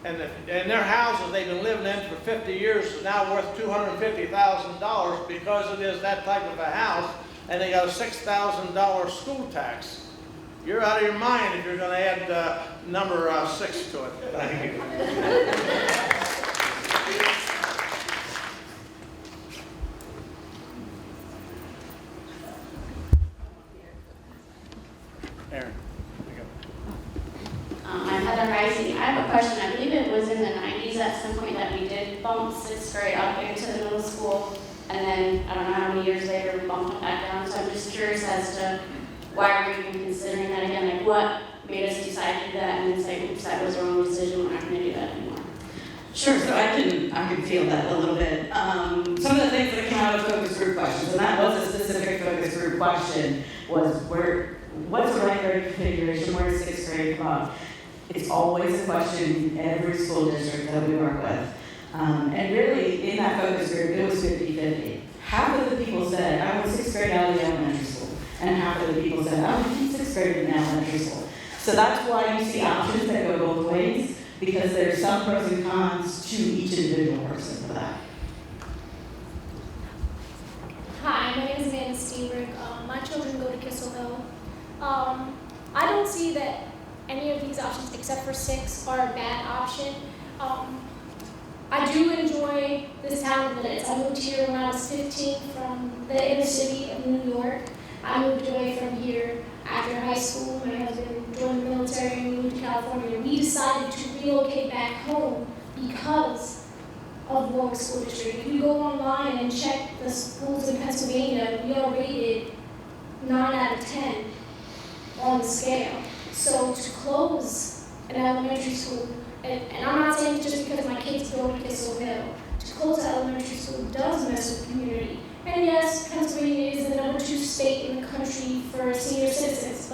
And their houses they've been living in for 50 years is now worth $250,000 because it is that type of a house, and they got a $6,000 school tax. You're out of your mind if you're going to add number 6 to it. Thank you. Aaron. I'm Heather Rising. I have a question. I believe it was in the 90s at some point that we did bump 6th grade up into the middle school, and then I don't know how many years later we bumped it back down. So I'm just curious as to why are we even considering that again? Like what made us decide to do that and then say, oops, that was the wrong decision, we're not going to do that anymore? Sure, so I can feel that a little bit. Some of the things that came out of focus group questions, and that was a specific focus group question, was what's the right grade configuration, where does 6th grade come? It's always a question in every school district that we work with. And really, in that focus group, it was 50-50. Half of the people said, I want 6th grade out of the elementary school. And half of the people said, I want 6th grade in the elementary school. So that's why you see options that go both ways, because there's some pros and cons to each individual person for that. Hi, my name is Amanda Steenberg. My children go to Kissel Hill. I don't see that any of these options, except for 6, are a bad option. I do enjoy this town of Lidditz. I moved here when I was 15 from the inner city of New York. I moved away from here after high school. My husband joined the military and moved to California. We decided to relocate back home because of Warwick School District. If you go online and check the schools in Pennsylvania, we are rated 9 out of 10 on the scale. So to close an elementary school, and I'm not saying just because my kids go to Kissel Hill, to close an elementary school does mess with the community. And yes, Pennsylvania is the #2 state in the country for senior citizens,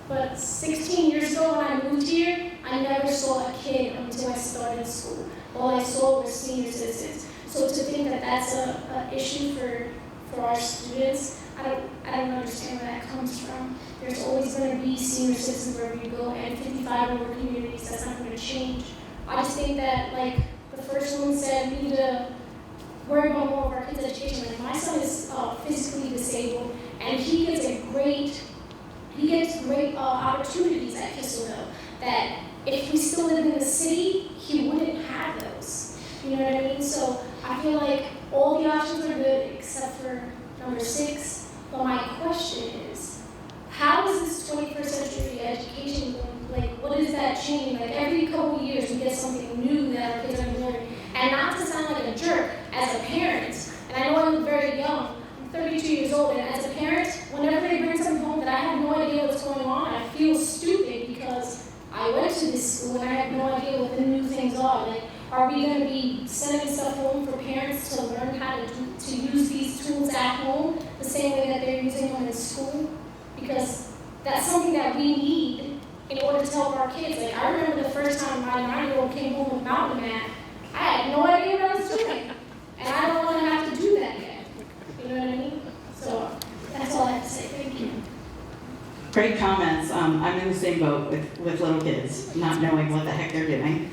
but 16 years ago when I moved here, I never saw a kid until I started school. All I saw was senior citizens. So to think that that's an issue for our students, I don't understand where that comes from. There's always going to be senior citizens wherever you go, and 55 over communities, that's not going to change. I just think that, like the first one said, we need to worry about more of our kids' education. Like my son is physically disabled, and he gets great opportunities at Kissel Hill that if he still lived in the city, he wouldn't have those. You know what I mean? So I feel like all the options are good except for number 6. But my question is, how is this 21st century education going? Like, what is that changing? Like, every couple of years we get something new that our kids are learning. And not to sound like a jerk, as a Are we gonna be sending stuff home for parents to learn how to use these tools at home the same way that they're using them in school? Because that's something that we need in order to help our kids. Like, I remember the first time my 9-year-old came home with mountain mat, I had no idea what I was doing. And I don't want to have to do that yet. You know what I mean? So that's all I have to say. Thank you. Great comments. I'm in the same boat with little kids, not knowing what the heck they're doing.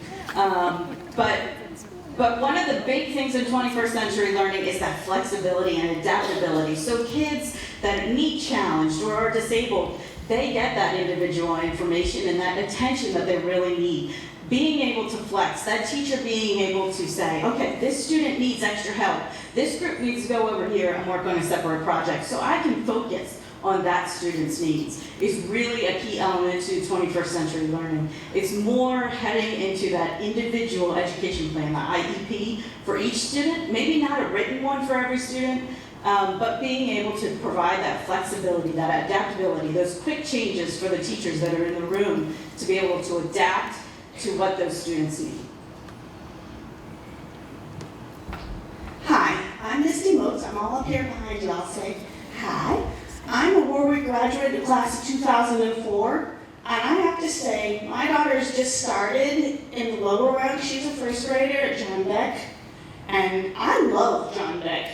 But one of the big things in 21st century learning is that flexibility and adaptability. So kids that need challenged or are disabled, they get that individual information and that attention that they really need. Being able to flex, that teacher being able to say, okay, this student needs extra help. This group needs to go over here and work on a separate project so I can focus on that student's needs is really a key element to 21st century learning. It's more heading into that individual education plan, the IEP for each student, maybe not a written one for every student, but being able to provide that flexibility, that adaptability, those quick changes for the teachers that are in the room to be able to adapt to what those students need. Hi, I'm Misty Moats. I'm all up here behind you. I'll say hi. I'm a Warwick graduate of class of 2004, and I have to say, my daughter's just started in the lower rank. She's a first grader at John Beck, and I love John Beck.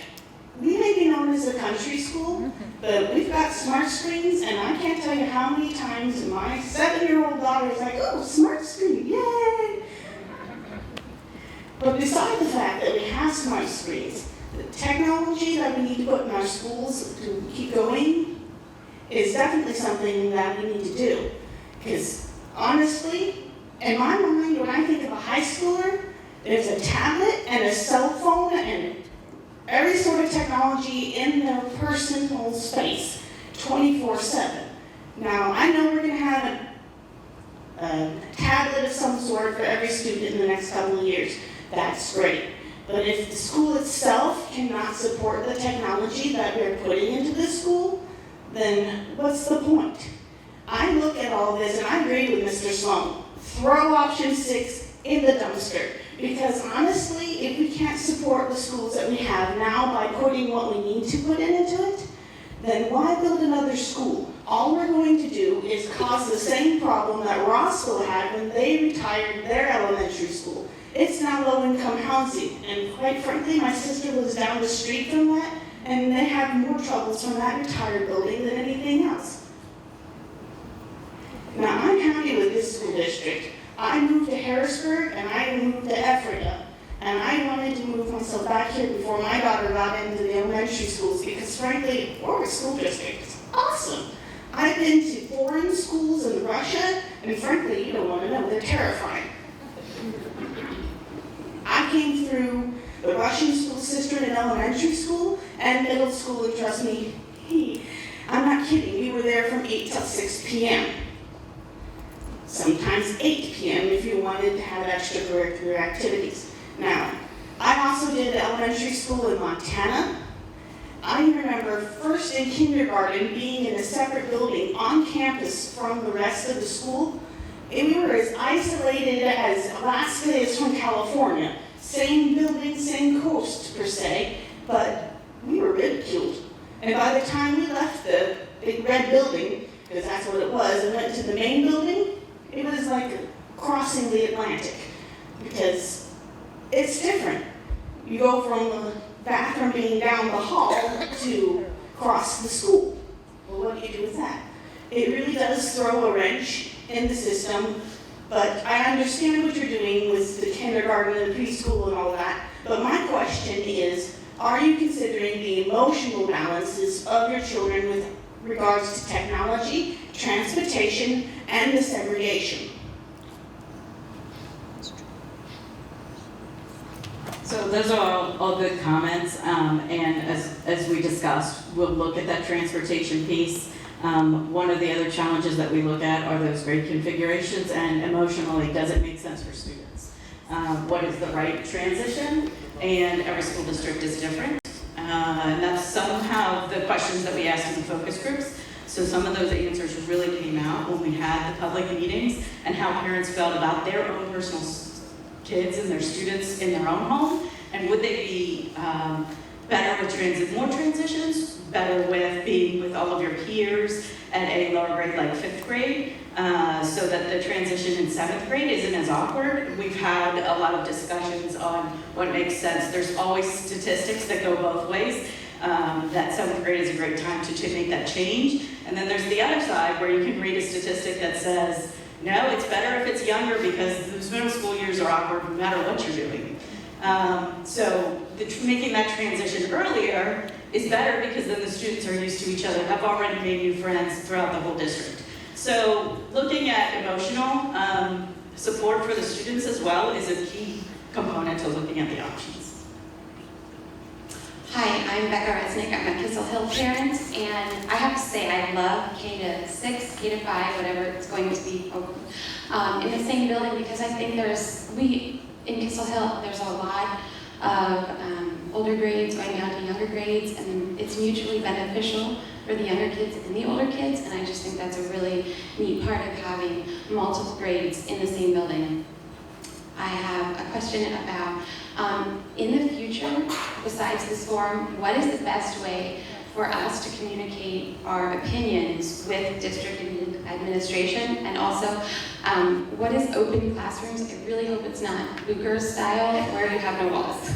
We may be known as a country school, but we've got smart screens, and I can't tell you how many times my 7-year-old daughter is like, oh, smart screen, yay! But beside the fact that we have smart screens, the technology that we need to put in our schools to keep going is definitely something that we need to do. Because honestly, in my mind, when I think of a high schooler, there's a tablet and a cell phone and every sort of technology in their personal space, 24/7. Now, I know we're going to have a tablet of some sort for every student in the next couple of years. That's great. But if the school itself cannot support the technology that we're putting into the school, then what's the point? I look at all this and I agree with Mr. Sloan. Throw option 6 in the dumpster. Because honestly, if we can't support the schools that we have now by putting what we need to put into it, then why build another school? All we're going to do is cause the same problem that Rossville had when they retired their elementary school. It's now low-income housing, and quite frankly, my sister lives down the street from that, and they have more troubles from that retired building than anything else. Now, I'm happy with this school district. I moved to Harrisburg, and I moved to Ephrata, and I wanted to move myself back here before my daughter got into the elementary schools, because frankly, Warwick School District is awesome. I've been to foreign schools in Russia, and frankly, you don't want to know, they're terrifying. I came through the Russian school system in elementary school and middle school, and trust me, I'm not kidding, we were there from 8 till 6 p.m. Sometimes 8 p.m. if you wanted to have extracurricular activities. Now, I also did elementary school in Montana. I remember first in kindergarten being in a separate building on campus from the rest of the school. And we were as isolated as Alaska is from California. Same building, same coast per se, but we were ridiculed. And by the time we left the big red building, because that's what it was, and went to the main building, it was like crossing the Atlantic. Because it's different. You go from the bathroom being down the hall to cross the school. Well, what do you do with that? It really does throw a wrench in the system, but I understand what you're doing with the kindergarten and preschool and all that. But my question is, are you considering the emotional balances of your children with regards to technology, transportation, and the segregation? So those are all good comments, and as we discussed, we'll look at that transportation piece. One of the other challenges that we look at are those grade configurations, and emotionally, does it make sense for students? What is the right transition? And every school district is different. And that's somehow the questions that we asked in the focus groups. So some of those answers really came out when we had the public meetings and how parents felt about their own personal kids and their students in their own home? And would they be better with more transitions, better with being with all of your peers at a lower grade like 5th grade, so that the transition in 7th grade isn't as awkward? We've had a lot of discussions on what makes sense. There's always statistics that go both ways. That 7th grade is a great time to make that change. And then there's the other side where you can read a statistic that says, no, it's better if it's younger because those middle school years are awkward no matter what you're doing. So making that transition earlier is better because then the students are used to each other, have already made new friends throughout the whole district. So looking at emotional support for the students as well is a key component to looking at the options. Hi, I'm Becca Resnick. I'm a Kissel Hill parent, and I have to say I love K-6, K-5, whatever it's going to be, in the same building, because I think in Kissel Hill, there's a lot of older grades going down to younger grades, and it's mutually beneficial for the younger kids and the older kids, and I just think that's a really neat part of having multiple grades in the same building. I have a question about, in the future, besides this forum, what is the best way for us to communicate our opinions with district administration? And also, what is open classrooms? I really hope it's not Booker's style, where you have no walls.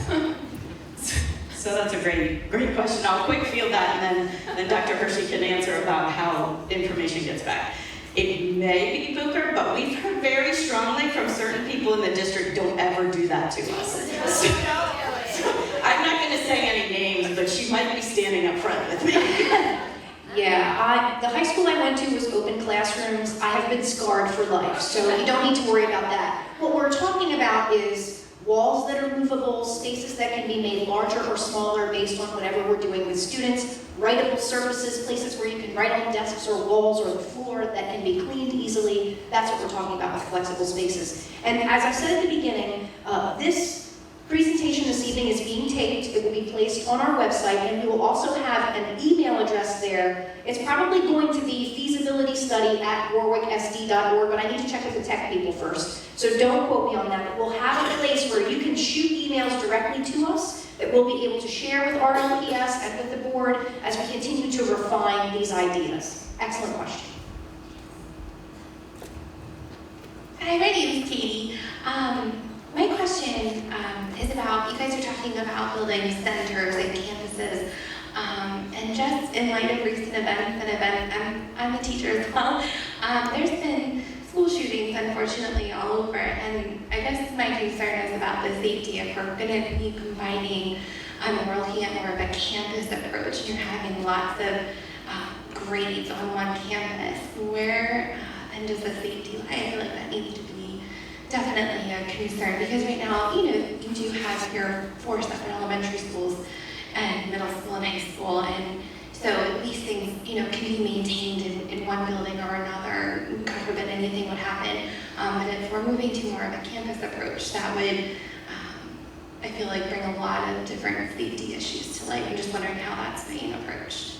So that's a great question. I'll quick field that, and then Dr. Hershey can answer about how information gets back. It may be Booker, but we've heard very strongly from certain people in the district, don't ever do that to us. So I'm not going to say any names, but she might be standing up front with me. Yeah, the high school I went to was open classrooms. I have been scarred for life, so you don't need to worry about that. What we're talking about is walls that are movable, spaces that can be made larger or smaller based on whatever we're doing with students, writable surfaces, places where you can write on desks or walls or the floor that can be cleaned easily. That's what we're talking about with flexible spaces. And as I said at the beginning, this presentation this evening is being taped. It will be placed on our website, and we will also have an email address there. It's probably going to be feasibilitystudy@warwicksd.org, but I need to check with the tech people first. So don't quote me on that, but we'll have a place where you can shoot emails directly to us that we'll be able to share with RLPS and with the board as we continue to refine these ideas. Excellent question. Hi, my name is Katie. My question is about, you guys are talking about building centers and campuses, and just in light of recent events, I'm a teacher as well, there's been school shootings, unfortunately, all over, and I guess my concern is about the safety. If we're going to be combining, we're looking at more of a campus approach, and you're having lots of grades on one campus, where then does the safety lie? I feel like that needs to be definitely a concern, because right now, you do have your 4 separate elementary schools and middle school and high school, and so these things, can be maintained in one building or another, God forbid anything would happen. But if we're moving to more of a campus approach, that would, I feel like, bring a lot of different safety issues to light. I'm just wondering how that's being approached.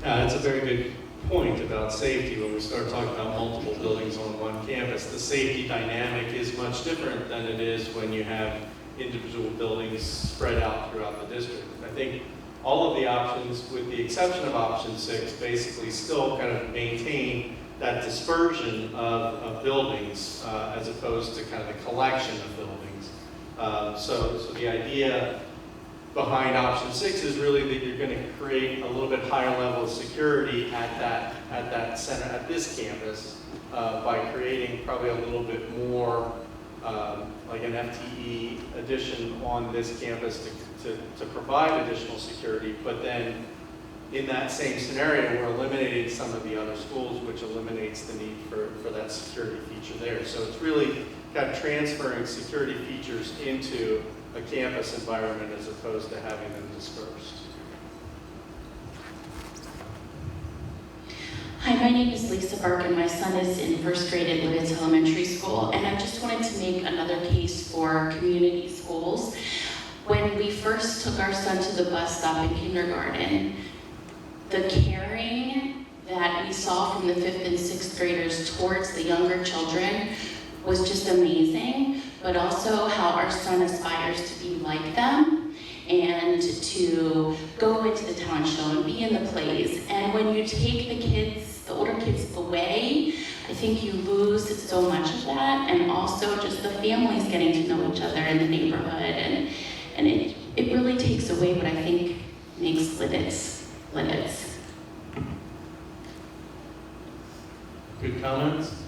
That's a very good point about safety. When we start talking about multiple buildings on one campus, the safety dynamic is much different than it is when you have individual buildings spread out throughout the district. I think all of the options, with the exception of option 6, basically still kind of maintain that dispersion of buildings as opposed to kind of the collection of buildings. So the idea behind option 6 is really that you're going to create a little bit higher level of security at that center, at this campus, by creating probably a little bit more like an FTE addition on this campus to provide additional security. But then in that same scenario, we're eliminating some of the other schools, which eliminates the need for that security feature there. So it's really kind of transferring security features into a campus environment as opposed to having them dispersed. Hi, my name is Lisa Burke, and my son is in 1st grade at Lewis Elementary School, and I just wanted to make another case for community schools. When we first took our son to the bus stop in kindergarten, the caring that we saw from the 5th and 6th graders towards the younger children was just amazing. but also how our son aspires to be like them and to go into the talent show and be in the plays. And when you take the kids, the older kids away, I think you lose so much of that, and also just the families getting to know each other in the neighborhood, and it really takes away what I think makes Lidditz. Good comments?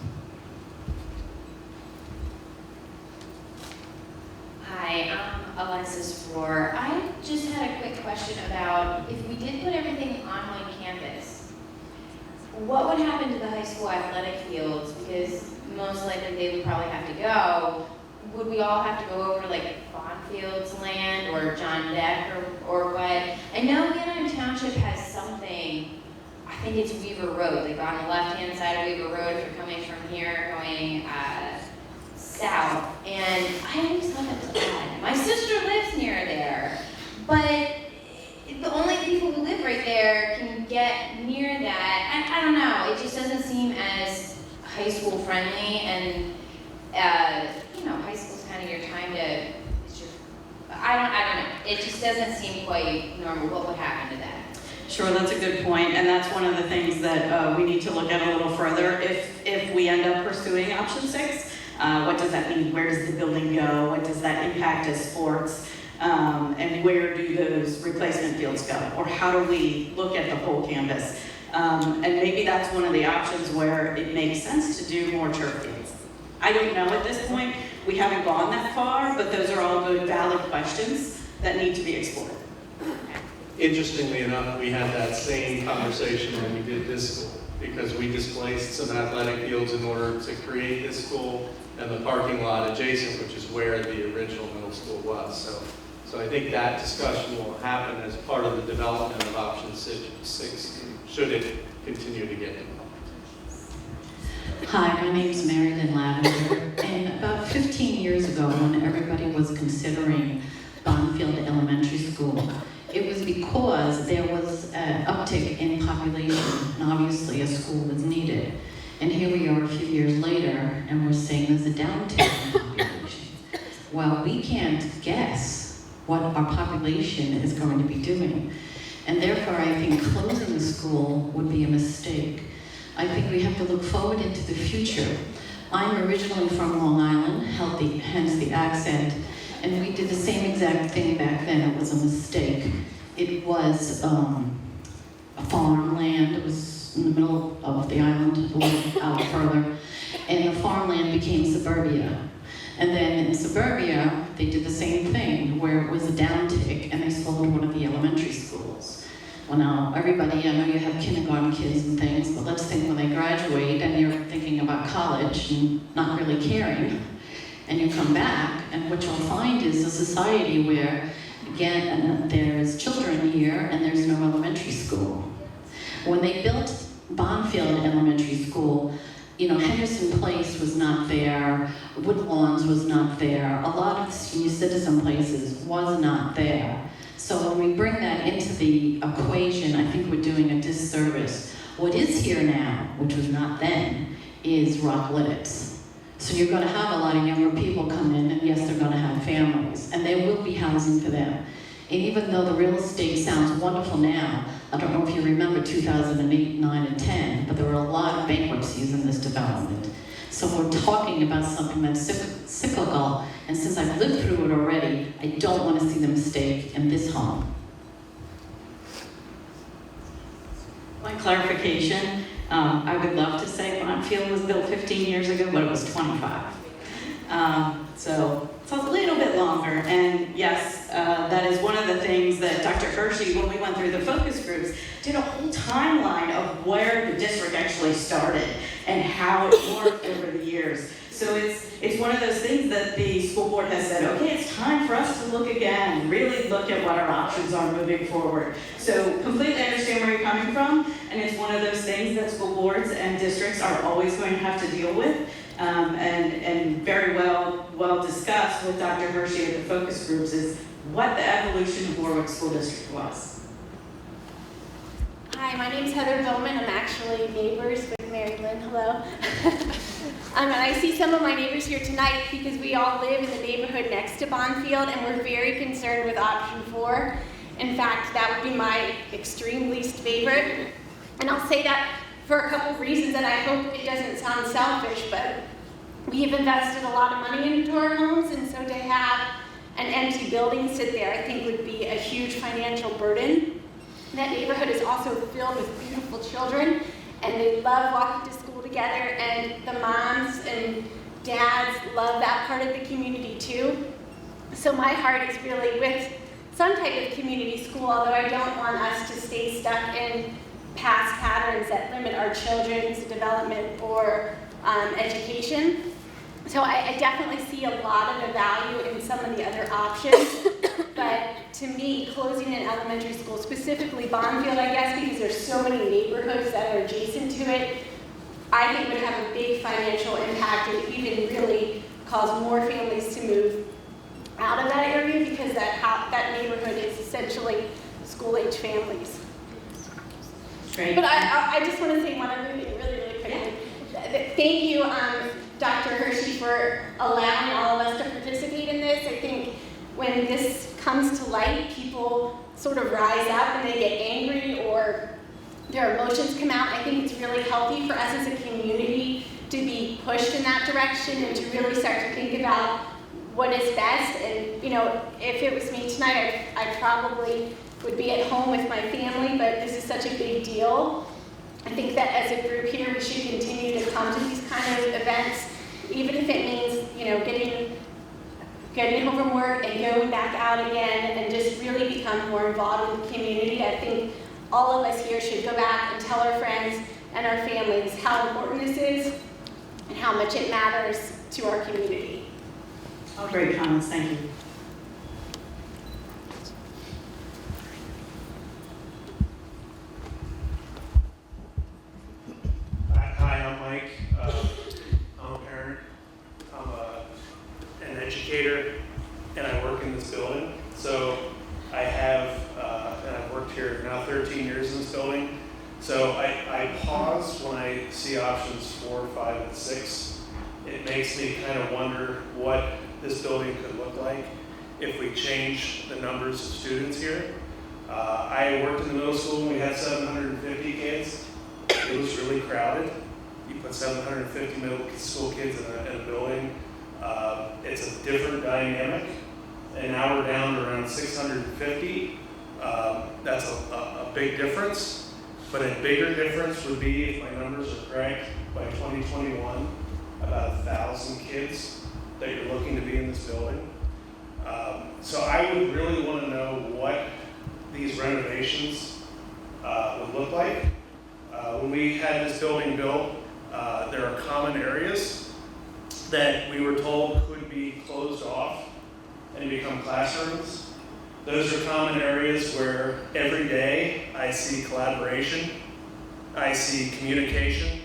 Hi, I'm Alexis Rohr. I just had a quick question about if we did put everything on one campus, what would happen to the high school athletic fields? Because most likely they would probably have to go. Would we all have to go over to like Bonfield's land or John Deck or what? I know Anaheim Township has something, I think it's Weaver Road, like on the left-hand side of Weaver Road if you're coming from here going south. And I always thought that was odd. My sister lives near there, but the only people who live right there can get near that. I don't know, it just doesn't seem as high school friendly, and you know, high school's kind of your time to, it's your, I don't know, it just doesn't seem quite normal. What would happen to that? Sure, that's a good point, and that's one of the things that we need to look at a little further. If we end up pursuing option 6, what does that mean? Where does the building go? What does that impact as sports? And where do those replacement fields go? Or how do we look at the whole campus? And maybe that's one of the options where it makes sense to do more turf fields. I don't know at this point. We haven't gone that far, but those are all good, valid questions that need to be explored. Interestingly enough, we had that same conversation when we did this school, because we displaced some athletic fields in order to create this school and the parking lot adjacent, which is where the original middle school was. So I think that discussion will happen as part of the development of option 6, should it continue to get developed. Hi, my name's Mary Lynn Lavender, and about 15 years ago, when everybody was considering Bonfield Elementary School, it was because there was an uptick in population, and obviously a school was needed. And here we are a few years later, and we're saying there's a downtick in population. Well, we can't guess what our population is going to be doing. And therefore, I think closing the school would be a mistake. I think we have to look forward into the future. I'm originally from Long Island, hence the accent, and we did the same exact thing back then. It was a mistake. It was a farmland. It was in the middle of the island, a little out further, and the farmland became suburbia. And then in suburbia, they did the same thing, where it was a downtick, and they sold one of the elementary schools. Well, now, everybody, I know you have kindergarten kids and things, but let's think when they graduate and you're thinking about college and not really caring, and you come back, and what you'll find is a society where, again, there's children here and there's no elementary school. When they built Bonfield Elementary School, you know, Henderson Place was not there, Woodlawns was not there, a lot of the senior citizen places was not there. So when we bring that into the equation, I think we're doing a disservice. What is here now, which was not then, is Rock Lidditz. So you're going to have a lot of younger people come in, and yes, they're going to have families, and there will be housing for them. And even though the real estate sounds wonderful now, I don't know if you remember 2008, 9, and 10, but there were a lot of bankruptcies in this development. So we're talking about something that's cyclical, and since I've lived through it already, I don't want to see the mistake in this home. One clarification, I would love to say Bonfield was built 15 years ago, but it was 25. So it's a little bit longer, and yes, that is one of the things that Dr. Hershey, when we went through the focus groups, did a whole timeline of where the district actually started and how it worked over the years. So it's one of those things that the school board has said, okay, it's time for us to look again, really look at what our options are moving forward. So completely understand where you're coming from, and it's one of those things that school boards and districts are always going to have to deal with. And very well discussed with Dr. Hershey at the focus groups is what the evolution of Warwick School District was. Hi, my name's Heather Bowman. I'm actually neighbors with Mary Lynn. Hello. And I see some of my neighbors here tonight because we all live in the neighborhood next to Bonfield, and we're very concerned with option 4. In fact, that would be my extreme least favorite. And I'll say that for a couple of reasons, and I hope it doesn't sound selfish, but we have invested a lot of money into our homes, and so to have an empty building sit there, I think would be a huge financial burden. That neighborhood is also filled with beautiful children, and they love walking to school together, and the moms and dads love that part of the community too. So my heart is really with some type of community school, although I don't want us to stay stuck in past patterns that limit our children's development or education. So I definitely see a lot of the value in some of the other options, but to me, closing an elementary school, specifically Bonfield, I guess, because there's so many neighborhoods that are adjacent to it, I think would have a big financial impact and even really cause more families to move out of that area because that neighborhood is essentially school-age families. Great. But I just want to say one other thing really quickly. Thank you, Dr. Hershey, for allowing all of us to participate in this. I think when this comes to light, people sort of rise up and they get angry or their emotions come out. I think it's really healthy for us as a community to be pushed in that direction and to really start to think about what is best. And, you know, if it was me tonight, I probably would be at home with my family, but this is such a big deal. I think that as a group here, we should continue to come to these kind of events, even if it means, you know, getting home from work and going back out again and just really become more involved in the community. I think all of us here should go back and tell our friends and our families how important this is and how much it matters to our community. All great comments, thank you. Hi, I'm Mike. I'm a parent. I'm an educator, and I work in this building. So I have, and I've worked here now 13 years in this building. So I pause when I see options 4, 5, and 6. It makes me kind of wonder what this building could look like if we change the numbers of students here. I worked in the middle school when we had 750 kids. It was really crowded. You put 750 middle school kids in a building. It's a different dynamic. And now we're down to around 650. That's a big difference. But a bigger difference would be, if my numbers are correct, by 2021, about 1,000 kids that you're looking to be in this building. So I would really want to know what these renovations would look like. When we had this building built, there are common areas that we were told could be closed off and become classrooms. Those are common areas where every day I see collaboration, I see communication,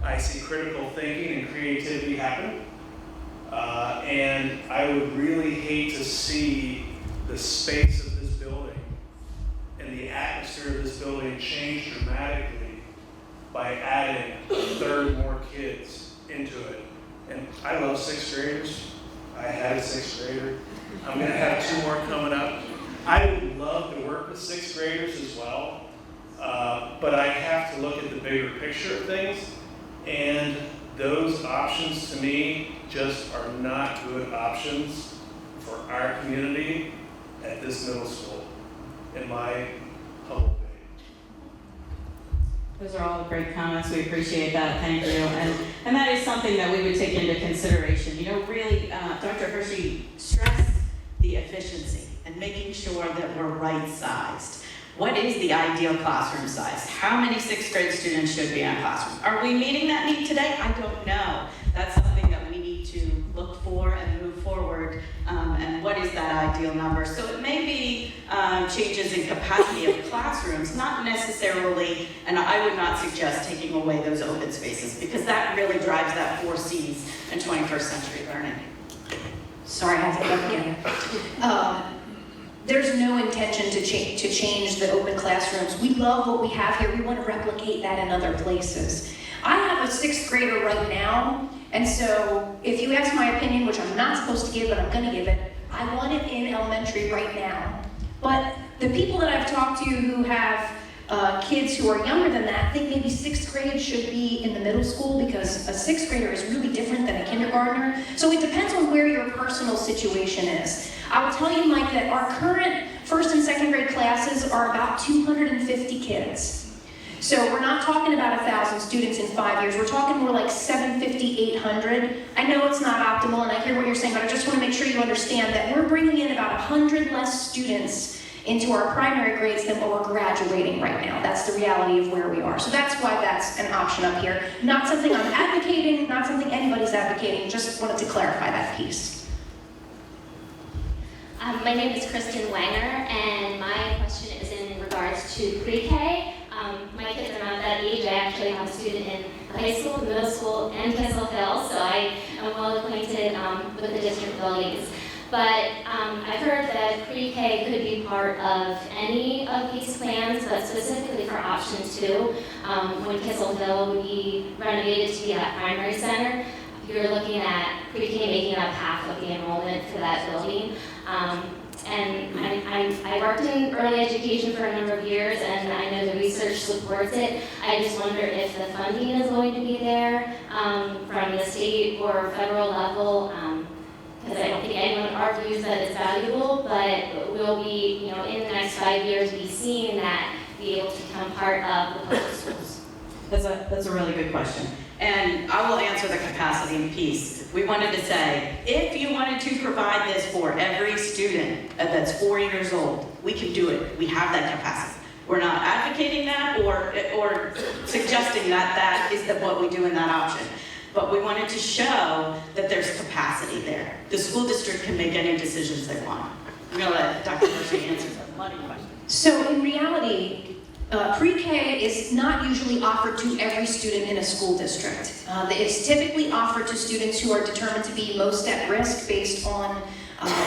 I see critical thinking and creativity happen. And I would really hate to see the space of this building and the atmosphere of this building change dramatically by adding a third more kids into it. And I love 6th graders. I had a 6th grader. I'm gonna have 2 more coming up. I would love to work with 6th graders as well, but I have to look at the bigger picture of things, and those options to me just are not good options for our community at this middle school, in my humble opinion. Those are all great comments. We appreciate that. Thank you. And that is something that we would take into consideration. You know, really, Dr. Hershey stressed the efficiency and making sure that we're right-sized. What is the ideal classroom size? How many 6th grade students should be in a classroom? Are we meeting that need today? I don't know. That's something that we need to look for and move forward. And what is that ideal number? So it may be changes in capacity of classrooms, not necessarily, and I would not suggest taking away those open spaces, because that really drives that 4 C's in 21st century learning. Sorry, I have to go again. There's no intention to change the open classrooms. We love what we have here. We want to replicate that in other places. I have a 6th grader right now, And so if you ask my opinion, which I'm not supposed to give, but I'm gonna give it, I want it in elementary right now. But the people that I've talked to who have kids who are younger than that think maybe 6th grade should be in the middle school because a 6th grader is really different than a kindergartner. So it depends on where your personal situation is. I will tell you, Mike, that our current 1st and 2nd grade classes are about 250 kids. So we're not talking about 1,000 students in 5 years. We're talking more like 750, 800. I know it's not optimal, and I hear what you're saying, but I just want to make sure you understand that we're bringing in about 100 less students into our primary grades than what we're graduating right now. That's the reality of where we are. So that's why that's an option up here. Not something I'm advocating, not something anybody's advocating, just wanted to clarify that piece. My name is Kristen Wanger, and my question is in regards to pre-K. My kids are not that age. I actually have a student in high school, middle school, and Kissel Hill, so I am well acquainted with the district buildings. But I've heard that pre-K could be part of any of these plans, but specifically for option 2, when Kissel Hill would be renovated to be that primary center, you're looking at pre-K making up half of the enrollment for that building. And I worked in early education for a number of years, and I know the research supports it. I just wonder if the funding is going to be there from the state or federal level, because I don't think anyone argues that it's valuable, but will we, in the next 5 years, be seeing that be able to become part of the public schools? That's a really good question. And I will answer the capacity piece. We wanted to say, if you wanted to provide this for every student that's 4 years old, we can do it. We have that capacity. We're not advocating that or suggesting that that is what we do in that option. But we wanted to show that there's capacity there. The school district can make any decisions they want. I'm going to let Dr. Murphy answer the money question. So in reality, pre-K is not usually offered to every student in a school district. It's typically offered to students who are determined to be most at risk based on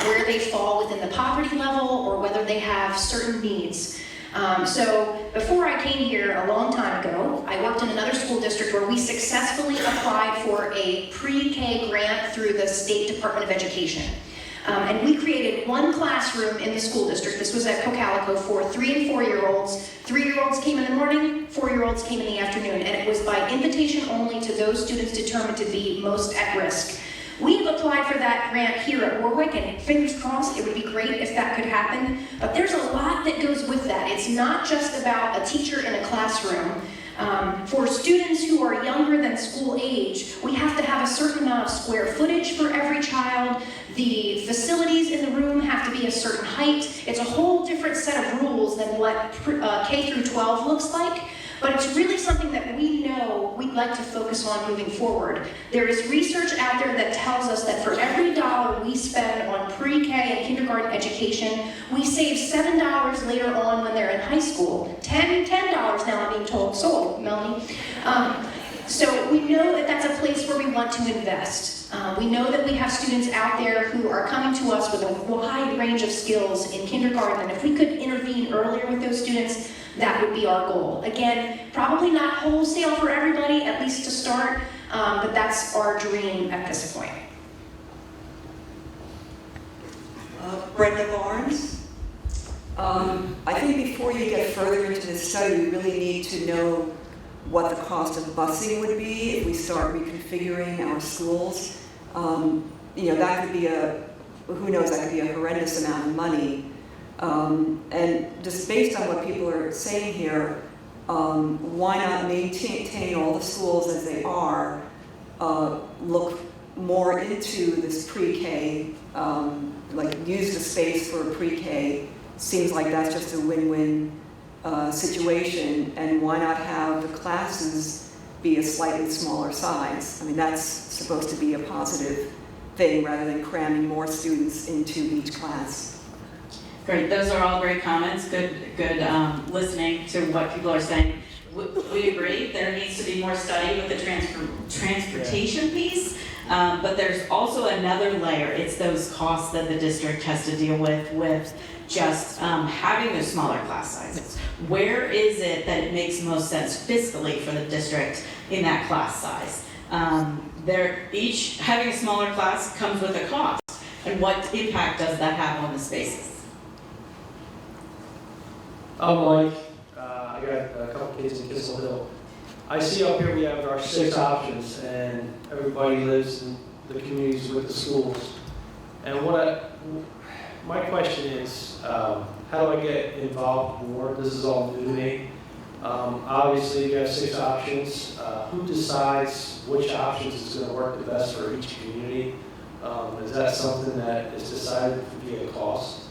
where they fall within the poverty level or whether they have certain needs. So before I came here a long time ago, I worked in another school district where we successfully applied for a pre-K grant through the State Department of Education. And we created one classroom in the school district. This was at Cocalico for 3 and 4 year olds. 3-year-olds came in the morning, 4-year-olds came in the afternoon, and it was by invitation only to those students determined to be most at risk. We have applied for that grant here at Warwick, and fingers crossed, it would be great if that could happen. But there's a lot that goes with that. It's not just about a teacher in a classroom. For students who are younger than school age, we have to have a certain amount of square footage for every child. The facilities in the room have to be a certain height. It's a whole different set of rules than what K through 12 looks like. But it's really something that we know we'd like to focus on moving forward. There is research out there that tells us that for every dollar we spend on pre-K and kindergarten education, we save $7 later on when they're in high school. $10 now I'm being told. Sold, Melanie. So we know that that's a place where we want to invest. We know that we have students out there who are coming to us with a wide range of skills in kindergarten, and if we could intervene earlier with those students, that would be our goal. Again, probably not wholesale for everybody, at least to start, but that's our dream at this point. Brenda Barnes. I think before you get further into this study, we really need to know what the cost of busing would be if we start reconfiguring our schools. That could be who knows, that could be a horrendous amount of money. And just based on what people are saying here, why not maintain all the schools as they are, look more into this pre-K, like use the space for a pre-K. Seems like that's just a win-win situation, and why not have the classes be a slightly smaller size? I mean, that's supposed to be a positive thing rather than cramming more students into each class. Great, those are all great comments. Good listening to what people are saying. We agree there needs to be more study with the transportation piece, but there's also another layer. It's those costs that the district has to deal with just having those smaller class sizes. Where is it that it makes most sense fiscally for the district in that class size? Having a smaller class comes with a cost. And what impact does that have on the spaces? I'm Mike. I got a couple kids in Kissel Hill. I see up here we have our 6 options, and everybody lives in the communities with the schools. And my question is, how do I get involved more? This is all new to me. Obviously, you have 6 options. Who decides which options is going to work the best for each community? Is that something that is decided via cost?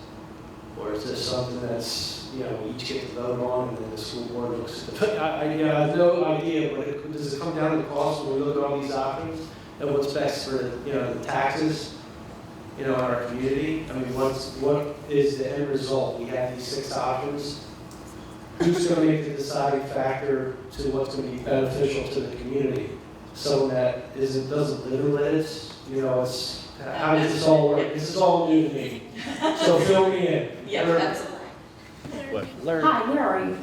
Or is this something that's, we each get to vote on and then the school board looks at it? I have no idea, but does it come down to cost when we look at all these options and what's best for, the taxes, in our community? I mean, what is the end result? We have these 6 options. Who's going to make the deciding factor to what's going to be beneficial to the community? Someone that doesn't live in Liz, how does this all work? This is all new to me. So fill me in. Yeah, absolutely. Hi, where are you?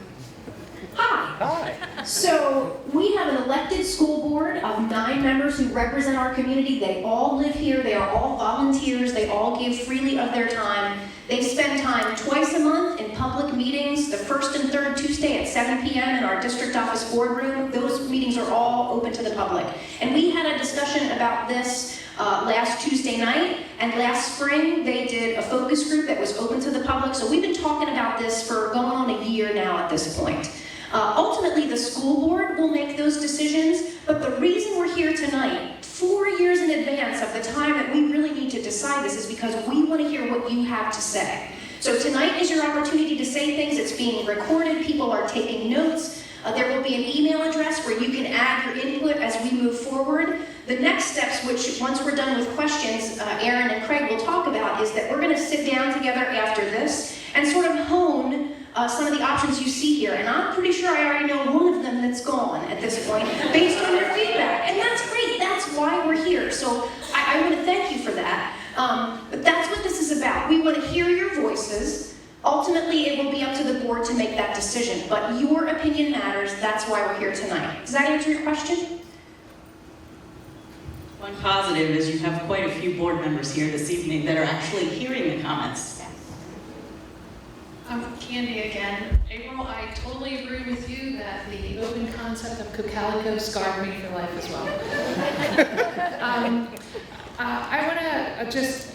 Hi. Hi. So we have an elected school board of 9 members who represent our community. They all live here. They are all volunteers. They all give freely of their time. They spend time twice a month in public meetings, the first and third Tuesday at 7 p.m. in our district office boardroom. Those meetings are all open to the public. And we had a discussion about this last Tuesday night, and last spring they did a focus group that was open to the public. So we've been talking about this for going on a year now at this point. Ultimately, the school board will make those decisions, but the reason we're here tonight, 4 years in advance of the time that we really need to decide this, is because we want to hear what you have to say. So tonight is your opportunity to say things. It's being recorded. People are taking notes. There will be an email address where you can add your input as we move forward. The next steps, which once we're done with questions, Aaron and Craig will talk about, is that we're going to sit down together after this and sort of hone some of the options you see here. And I'm pretty sure I already know one of them that's gone at this point, based on your feedback. And that's great. That's why we're here. So I want to thank you for that. But that's what this is about. We want to hear your voices. Ultimately, it will be up to the board to make that decision. But your opinion matters. That's why we're here tonight. Does that answer your question? One positive is you have quite a few board members here this evening that are actually hearing the comments. Candy again. April, I totally agree with you that the open concept of Cocalico scarred me for life as well. I want to just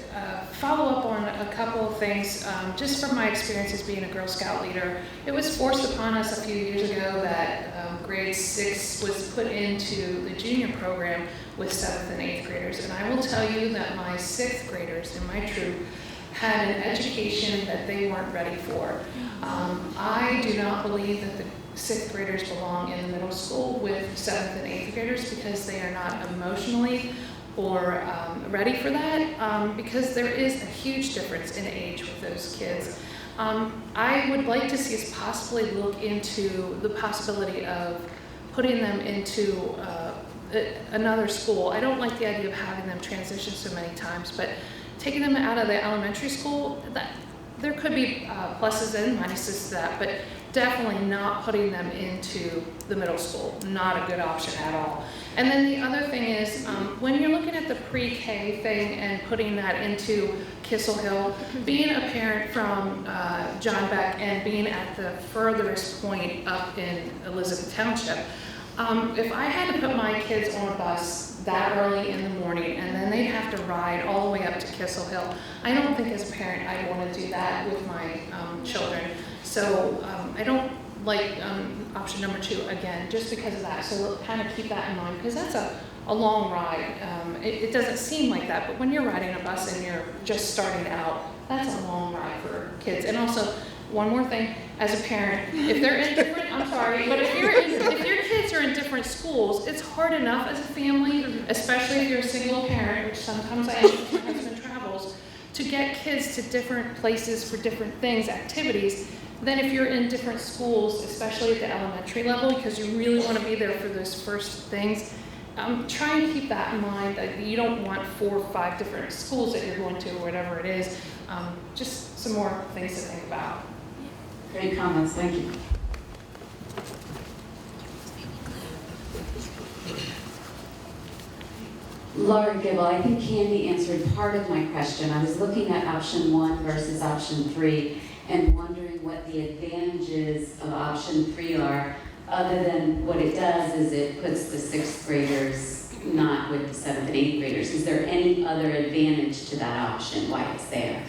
follow up on a couple of things, just from my experience as being a Girl Scout leader. It was forced upon us a few years ago that grade 6 was put into the junior program with 7th and 8th graders. And I will tell you that my 6th graders in my troop had an education that they weren't ready for. I do not believe that the 6th graders belong in the middle school with 7th and 8th graders because they are not emotionally or ready for that, because there is a huge difference in age with those kids. I would like to see us possibly look into the possibility of putting them into another school. I don't like the idea of having them transition so many times, but taking them out of the elementary school, there could be pluses and minuses to that, but definitely not putting them into the middle school. Not a good option at all. And then the other thing is, when you're looking at the pre-K thing and putting that into Kissel Hill, being a parent from John Beck and being at the furthest point up in Elizabeth Township, if I had to put my kids on a bus that early in the morning and then they'd have to ride all the way up to Kissel Hill, I don't think as a parent I'd want to do that with my children. So I don't like option number 2 again, just because of that. So kind of keep that in mind, because that's a long ride. It doesn't seem like that, but when you're riding a bus and you're just starting out, that's a long ride for kids. And also, one more thing, as a parent, if they're in different, I'm sorry, but if your kids are in different schools, it's hard enough as a family, especially if you're a single parent, which sometimes I am if my husband travels, to get kids to different places for different things, activities, than if you're in different schools, especially at the elementary level, because you really want to be there for those first things. Try and keep that in mind, that you don't want 4 or 5 different schools that you're going to, or whatever it is. Just some more things to think about. Great comments, thank you. Laura Gibble, I think Candy answered part of my question. I was looking at option 1 versus option 3 and wondering what the advantages of option 3 are, other than what it does is it puts the 6th graders not with the 7th and 8th graders. Is there any other advantage to that option, why it's there?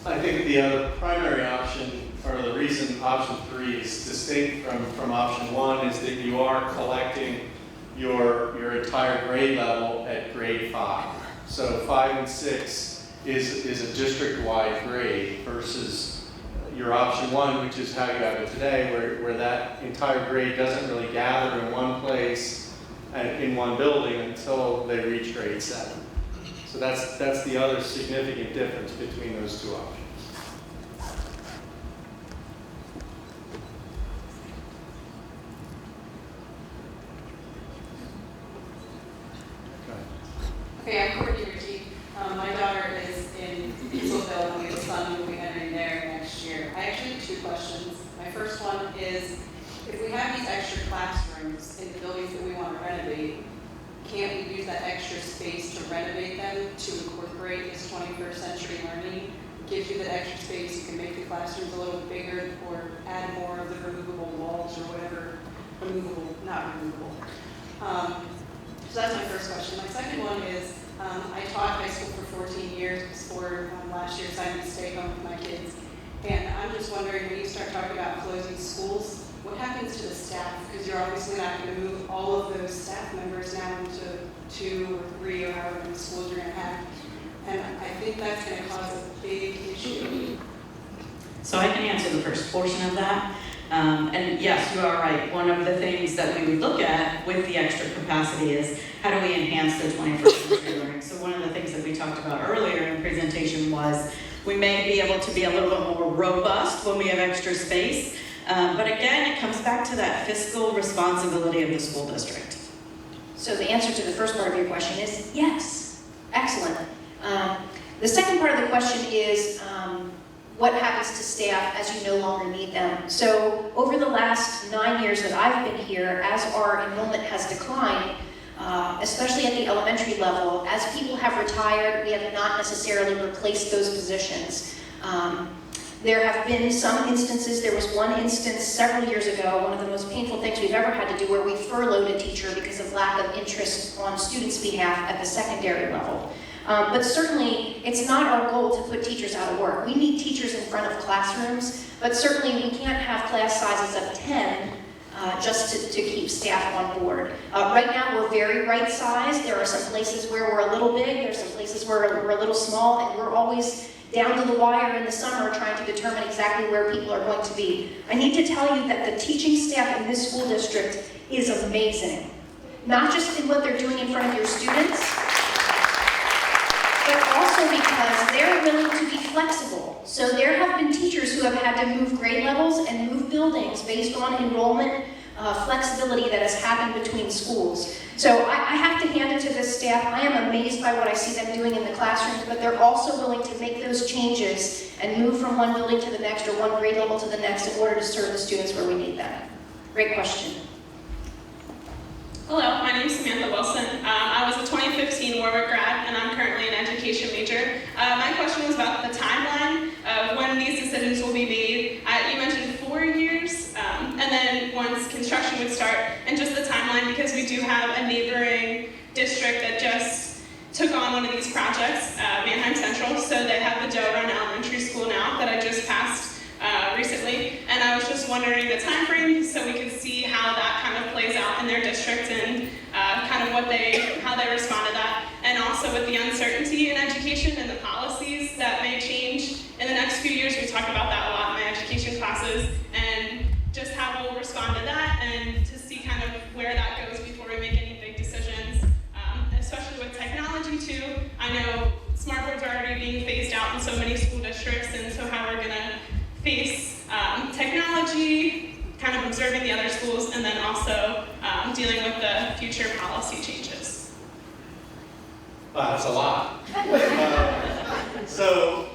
I think the other primary option, or the reason option 3 is distinct from option 1, is that you are collecting your entire grade level at grade 5. So 5 and 6 is a district-wide grade versus your option 1, which is how you have it today, where that entire grade doesn't really gather in one place in one building until they reach grade 7. So that's the other significant difference between those two options. Okay, I'm Courtney Ritchie. My daughter is in Feasibility, and we have a son who will be entering there next year. I actually have 2 questions. My first one is, if we have these extra classrooms in the buildings that we want to renovate, can't we use that extra space to renovate them to incorporate this 21st century learning? Gives you that extra space, you can make the classrooms a little bigger or add more of the removable walls or whatever, not removable. So that's my first question. My second one is, I taught high school for 14 years before last year decided to stay home with my kids. And I'm just wondering, when you start talking about closing schools, what happens to the staff? Because you're obviously not going to move all of those staff members now into 2 or 3 or however many schools you're going to have. And I think that's going to cause a big issue. So I can answer the first portion of that. And yes, you are right. One of the things that we would look at with the extra capacity is how do we enhance the 21st century learning? So one of the things that we talked about earlier in the presentation was we may be able to be a little bit more robust when we have extra space. But again, it comes back to that fiscal responsibility of the school district. So the answer to the first part of your question is yes. Excellent. The second part of the question is what happens to staff as you no longer need them? So over the last 9 years that I've been here, as our enrollment has declined, especially at the elementary level, as people have retired, we have not necessarily replaced those positions. There have been some instances, there was one instance several years ago, one of the most painful things we've ever had to do, where we furloughed a teacher because of lack of interest on students' behalf at the secondary level. But certainly, it's not our goal to put teachers out of work. We need teachers in front of classrooms, but certainly we can't have class sizes of 10 just to keep staff on board. Right now, we're very right-sized. There are some places where we're a little big, there's some places where we're a little small, and we're always down to the wire in the summer trying to determine exactly where people are going to be. I need to tell you that the teaching staff in this school district is amazing. Not just in what they're doing in front of your students, but also because they're willing to be flexible. So there have been teachers who have had to move grade levels and move buildings based on enrollment flexibility that has happened between schools. So I have to hand it to this staff. I am amazed by what I see them doing in the classrooms, but they're also willing to make those changes and move from one building to the next or one grade level to the next in order to serve the students where we need them. Great question. Hello, my name is Samantha Wilson. I was a 2015 Warwick grad, and I'm currently an education major. My question was about the timeline of when these decisions will be made. You mentioned 4 years, and then once construction would start, and just the timeline, because we do have a neighboring district that just took on one of these projects, Manheim Central, so they have the Joe Run Elementary School now that I just passed recently, and I was just wondering the time frame so we could see how that kind of plays out in their district and kind of how they respond to that, and also with the uncertainty in education and the policies that may change in the next few years. We talk about that a lot in my education classes, and just how we'll respond to that and to see kind of where that goes before we make any big decisions, especially with technology too. I know smart boards are already being phased out in so many school districts, and so how we're going to face technology, kind of observing the other schools, and then also dealing with the future policy changes. Wow, that's a lot. So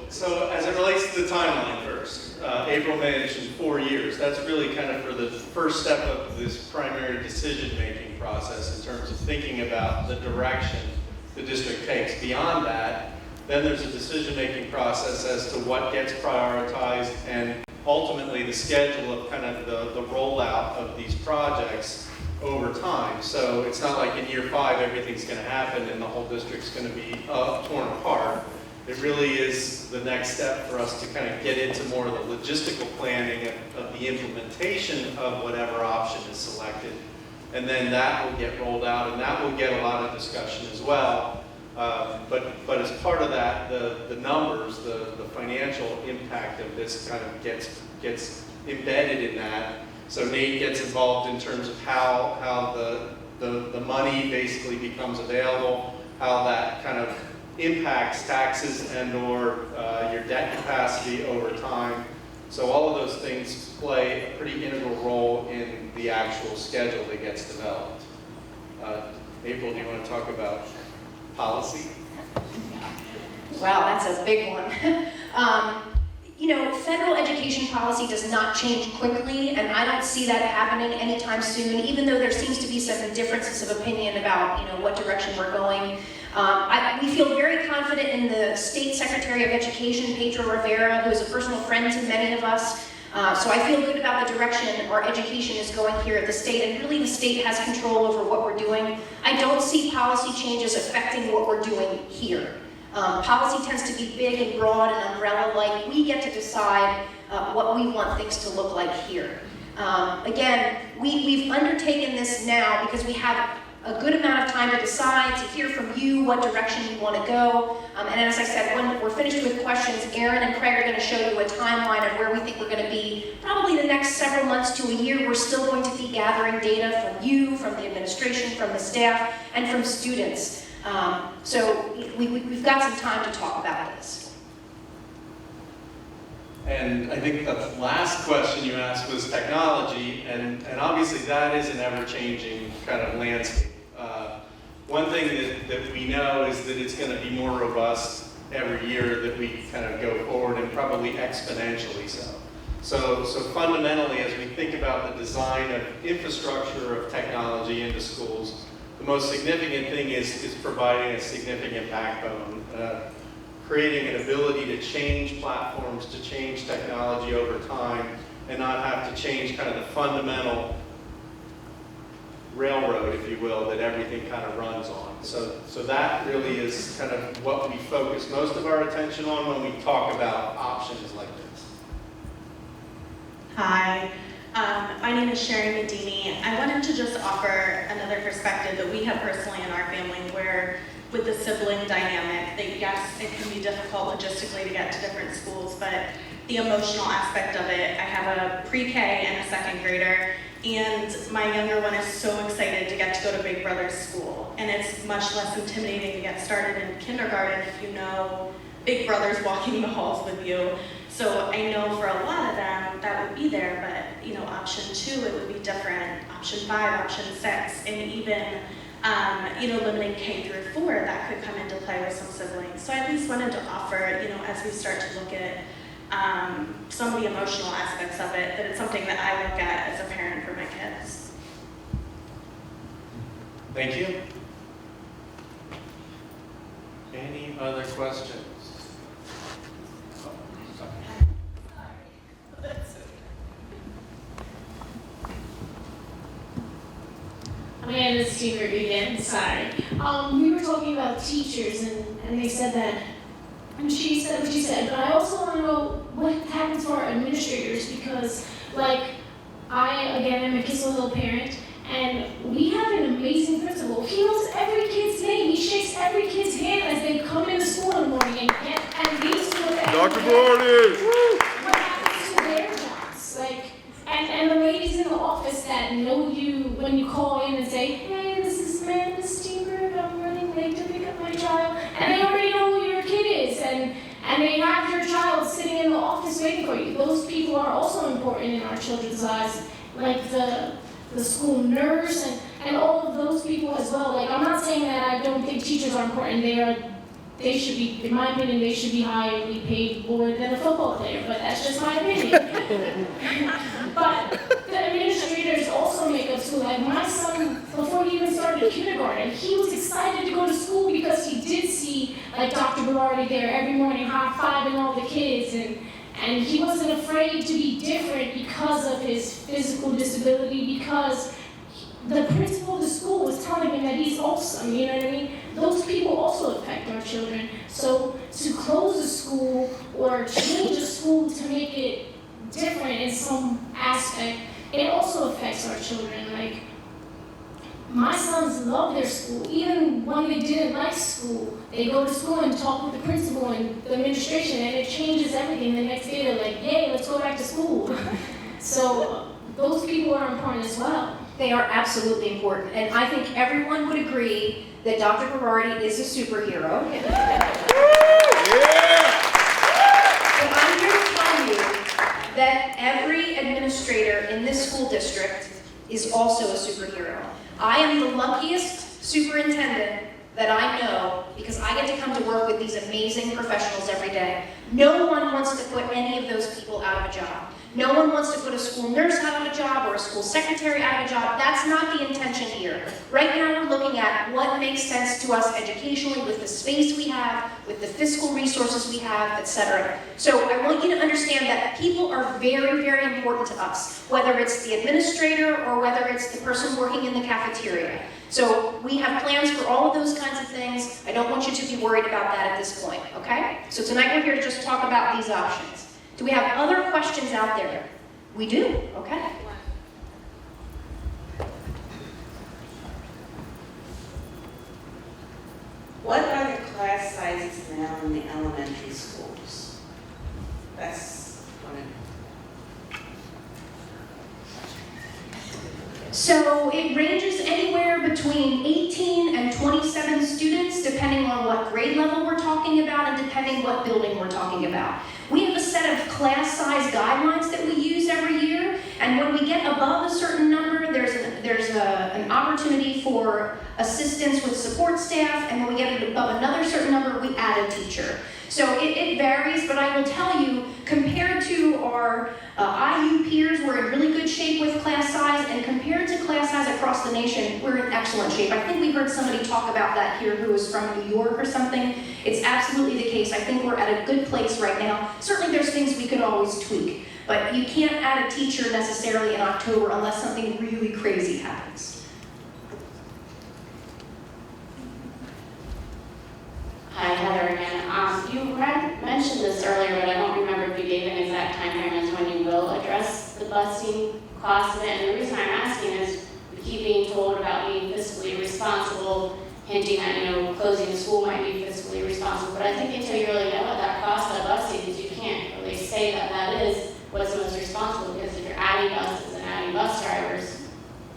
as it relates to the timeline first, April mentioned 4 years. That's really kind of for the first step of this primary decision making decision-making process in terms of thinking about the direction the district takes. Beyond that, then there's a decision-making process as to what gets prioritized and ultimately the schedule of kind of the rollout of these projects over time. So it's not like in year 5 everything's going to happen and the whole district's going to be torn apart. It really is the next step for us to kind of get into more of the logistical planning of the implementation of whatever option is selected. And then that will get rolled out, and that will get a lot of discussion as well. But as part of that, the numbers, the financial impact of this kind of gets embedded in that. So Nate gets involved in terms of how the money basically becomes available, how that kind of impacts taxes and or your debt capacity over time. So all of those things play a pretty integral role in the actual schedule that gets developed. April, do you want to talk about policy? Wow, that's a big one. You know, federal education policy does not change quickly, and I don't see that happening anytime soon, even though there seems to be some differences of opinion about, you know, what direction we're going. We feel very confident in the State Secretary of Education, Pedro Rivera, who is a personal friend to many of us. So I feel good about the direction our education is going here at the state, and really the state has control over what we're doing. I don't see policy changes affecting what we're doing here. Policy tends to be big and broad and umbrella-like. We get to decide what we want things to look like here. Again, we've undertaken this now because we have a good amount of time to decide, to hear from you what direction you want to go. And as I said, when we're finished with questions, Aaron and Craig are going to show you a timeline of where we think we're going to be. Probably the next several months to a year, we're still going to be gathering data from you, from the administration, from the staff, and from students. So we've got some time to talk about this. And I think the last question you asked was technology, and obviously that is an ever-changing kind of landscape. One thing that we know is that it's going to be more robust every year that we kind of go forward, and probably exponentially so. So fundamentally, as we think about the design of infrastructure of technology into schools, the most significant thing is providing a significant backbone, creating an ability to change platforms, to change technology over time, and not have to change kind of the fundamental railroad, if you will, that everything kind of runs on. So that really is kind of what we focus most of our attention on when we talk about options like this. Hi, my name is Sherry Medini. I wanted to just offer another perspective that we have personally in our family where with the sibling dynamic, that yes, it can be difficult logistically to get to different schools, but the emotional aspect of it, I have a pre-K and a second grader, and my younger one is so excited to get to go to Big Brother's school, and it's much less intimidating to get started in kindergarten if you know Big Brother's walking the halls with you. So I know for a lot of them that would be there, but you know, option 2, it would be different. Option 5, option 6, and even you know, limiting K through 4, that could come into play with some siblings. So I at least wanted to offer, you know, as we start to look at some of the emotional aspects of it, that it's something that I look at as a parent for my kids. Thank you. Any other questions? My name is Steve again, sorry. We were talking about teachers and they said that, and she said what she said, but I also want to know what happens for our administrators because, like, I, again, am a Kissel Hill parent, and we have an amazing principal. He knows every kid's name. He shakes every kid's hand as they come into school in the morning and leaves school. Dr. Gordon! What happens to their jobs? Like, and the ladies in the office that know you when you call in and say, hey, this is Amanda Steenberg, I'm running late to pick up my child. And they already know who your kid is, and they have your child sitting in the office waiting for you. Those people are also important in our children's lives, like the school nurse and all of those people as well. Like, I'm not saying that I don't think teachers are important. They should be, in my opinion, they should be highly paid more than a football player, but that's just my opinion. But the administrators also make up school. Like my son, before before he even started kindergarten. He was excited to go to school because he did see like Dr. Berardi there every morning high-fiving all the kids, and he wasn't afraid to be different because of his physical disability, because the principal of the school was telling him that he's awesome, you know what I mean? Those people also affect our children. So to close a school or change a school to make it different in some aspect, it also affects our children. Like, my sons love their school. Even when they didn't like school, they go to school and talk with the principal and the administration, and it changes everything. The next day they're like, yay, let's go back to school. So those people are important as well. They are absolutely important, and I think everyone would agree that Dr. Berardi is a superhero. But I'm here to tell you that every administrator in this school district is also a superhero. I am the luckiest superintendent that I know because I get to come to work with these amazing professionals every day. No one wants to put any of those people out of a job. No one wants to put a school nurse out of a job or a school secretary out of a job. That's not the intention here. Right now we're looking at what makes sense to us educationally with the space we have, with the fiscal resources we have, etc. So I want you to understand that people are very, very important to us, whether it's the administrator or whether it's the person working in the cafeteria. So we have plans for all of those kinds of things. I don't want you to be worried about that at this point, okay? So tonight we're here to just talk about these options. Do we have other questions out there? We do, okay. What are the class sizes now in the elementary schools? That's what So it ranges anywhere between 18 and 27 students, depending on what grade level we're talking about and depending what building we're talking about. We have a set of class size guidelines that we use every year, and when we get above a certain number, there's an opportunity for assistance with support staff, and when we get above another certain number, we add a teacher. So it varies, but I will tell you, compared to our IU peers, we're in really good shape with class size, and compared to class size across the nation, we're in excellent shape. I think we heard somebody talk about that here who was from New York or something. It's absolutely the case. I think we're at a good place right now. Certainly there's things we could always tweak, but you can't add a teacher necessarily in October unless something really crazy happens. Hi, Heather again. You had mentioned this earlier, but I don't remember if you gave an exact time frame as when you will address the busing cost of it. And the reason I'm asking is we keep being told about being fiscally responsible, hinting at, closing the school might be fiscally responsible. But I think until you really know what that cost of busing is, you can't really say that that is what's most responsible, because if you're adding buses and adding bus drivers,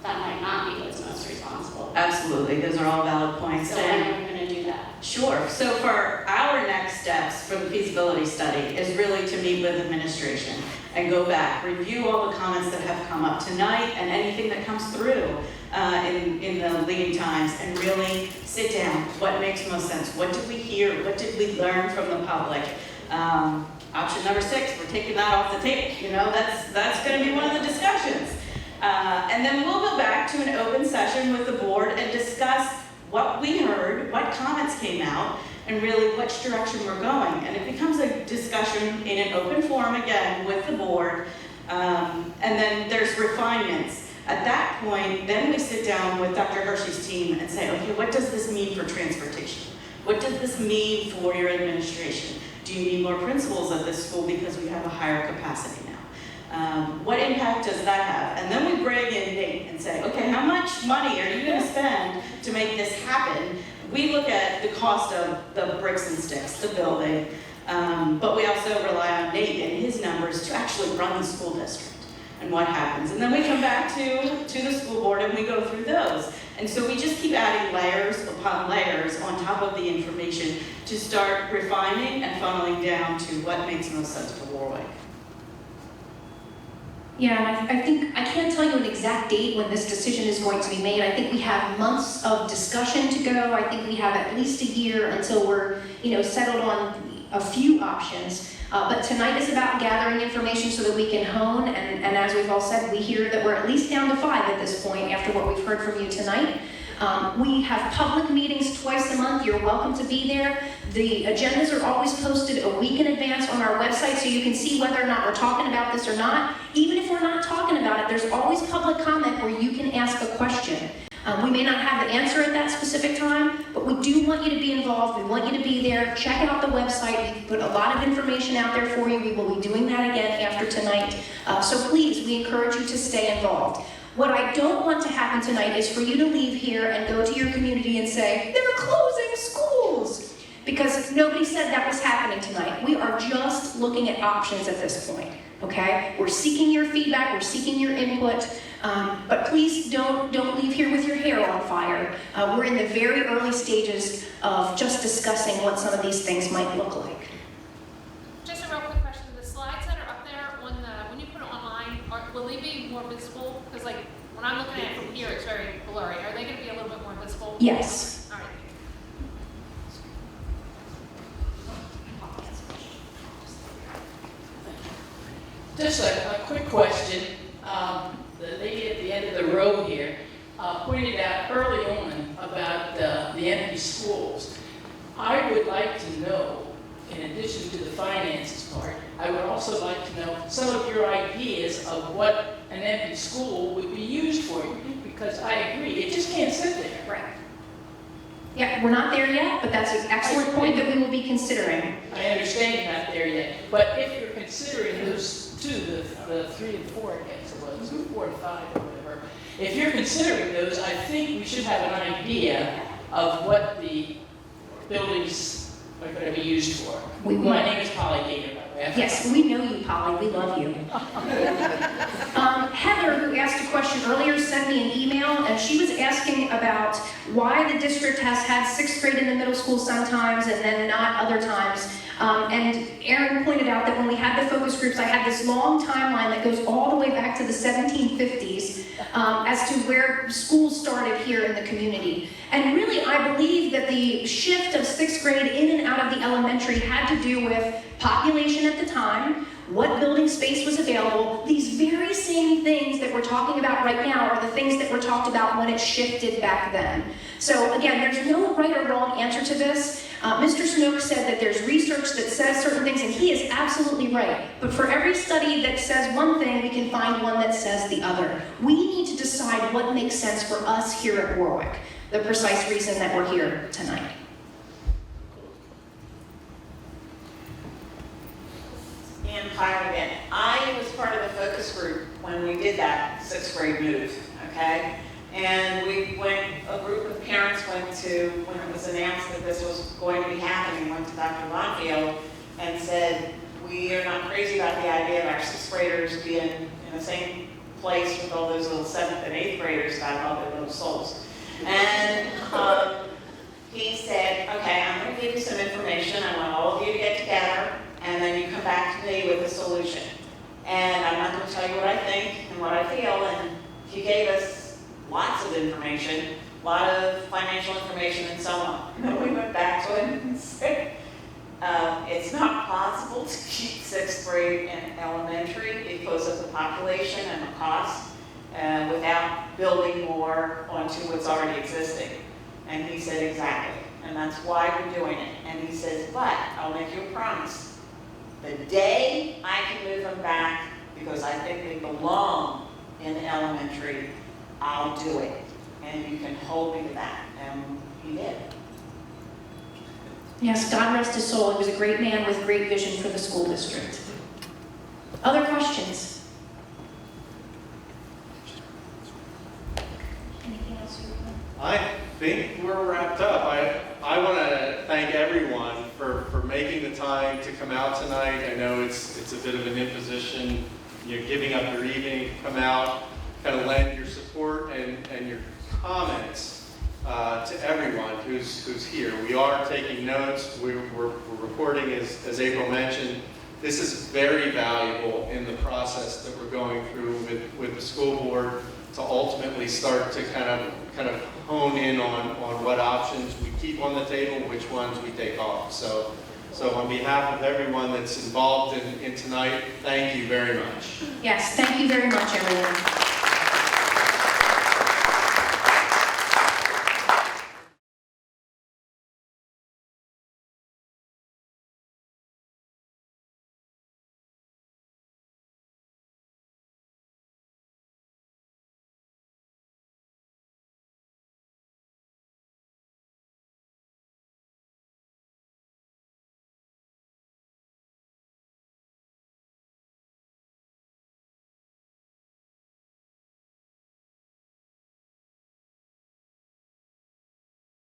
that might not be what's most responsible. Absolutely, those are all valid points. So when are we going to do that? Sure. So for our next steps for the feasibility study is really to meet with administration and go back, review all the comments that have come up tonight and anything that comes through in the leading times, and really sit down. What makes most sense? What did we hear? What did we learn from the public? Option number 6, we're taking that off the table. That's going to be one of the discussions. And then we'll go back to an open session with the board and discuss what we heard, what comments came out, and really which direction we're going. And it becomes a discussion in an open forum again with the board, and then there's refinements. At that point, then we sit down with Dr. Hershey's team and say, okay, what does this mean for transportation? What does this mean for your administration? Do you need more principals at this school because we have a higher capacity now? What impact does that have? And then we bring in Nate and say, okay, how much money are you going to spend to make this happen? We look at the cost of the bricks and sticks, the building, but we also rely on Nate and his numbers to actually run the school district and what happens. And then we come back to the school board and we go through those. And so we just keep adding layers upon layers on top of the information to start refining and funneling down to what makes most sense for Warwick. Yeah, I think, I can't tell you an exact date when this decision is going to be made. I think we have months of discussion to go. I think we have at least a year until we're, settled on a few options. But tonight is about gathering information so that we can hone, and as we've all said, we hear that we're at least down to 5 at this point after what we've heard from you tonight. We have public meetings twice a month. You're welcome to be there. The agendas are always posted a week in advance on our website so you can see whether or not we're talking about this or not. Even if we're not talking about it, there's always public comment where you can ask a question. We may not have the answer at that specific time, but we do want you to be involved. We want you to be there. Check out the website. We put a lot of information out there for you. We will be doing that again after tonight. So please, we encourage you to stay involved. What I don't want to happen tonight is for you to leave here and go to your community and say, they're closing schools, because nobody said that was happening tonight. We are just looking at options at this point, okay? We're seeking your feedback, we're seeking your input, but please don't leave here with your hair on fire. We're in the very early stages of just discussing what some of these things might look like. Just a real quick question. The slides that are up there, when you put it online, will they be more visible? Because like when I'm looking at it from here, it's very blurry. Are they going to be a little bit more visible? Yes. All right. Just a quick question. The lady at the end of the row here pointed out early on about the empty schools. I would like to know, in addition to the finances part, I would also like to know some of your ideas of what an empty school would be used for, because I agree, it just can't sit there. Right. Yeah, we're not there yet, but that's an excellent point that we will be considering. I understand you're not there yet, but if you're considering those two, the 3 and 4, I guess it was, 4 and 5 or whatever, if you're considering those, I think we should have an idea of what the buildings are going to be used for. My name is Polly Gator, by the way. Yes, we know you, Polly. We love you. Heather, who asked a question earlier, sent me an email, and she was asking about why the district has had 6th grade in the middle school sometimes and then not other times. And Erin pointed out that when we had the focus groups, I had this long timeline that goes all the way back to the 1750s as to where schools started here in the community. And really, I believe that the shift of 6th grade in and out of the elementary had to do with population at the time, what building space was available. These very same things that we're talking about right now are the things that were talked about when it shifted back then. So again, there's no right or wrong answer to this. Mr. Snook said that there's research that says certain things, and he is absolutely right. But for every study that says one thing, we can find one that says the other. We need to decide what makes sense for us here at Warwick, the precise reason that we're here tonight. And Kyle again. I was part of the focus group when we did that 6th grade move, okay? And a group of parents went to, when it was announced that this was going to be happening, went to Dr. Bonfield and said, we are not crazy about the idea of our 6th graders being in the same place with all those little 7th and 8th graders that all their little souls. And he said, okay, I'm going to give you some information. I want all of you to get together, and then you come back to me with a solution. And I'm not going to tell you what I think and what I feel. And he gave us lots of information, a lot of financial information and so on. And we went back to him and said, it's not possible to keep 6th grade and elementary because of the population and the cost without building more onto what's already existing. And he said, exactly. And that's why we're doing it. And he says, but I'll make you a promise. The day I can move them back, because I think they belong in elementary, I'll do it. And you can hold me to that. And he did. Yes, God rest his soul. He was a great man with great vision for the school district. Other questions? Anything else you want? I think we're wrapped up. I want to thank everyone for making the time to come out tonight. I know it's a bit of an imposition, giving up your evening to come out, kind of lend your support and your comments to everyone who's here. We are taking notes. We're recording, as April mentioned. This is very valuable in the process that we're going through with the school board to ultimately start to kind of hone in on what options we keep on the table, which ones we take off. So So on behalf of everyone that's involved in tonight, thank you very much. Yes, thank you very much, everyone.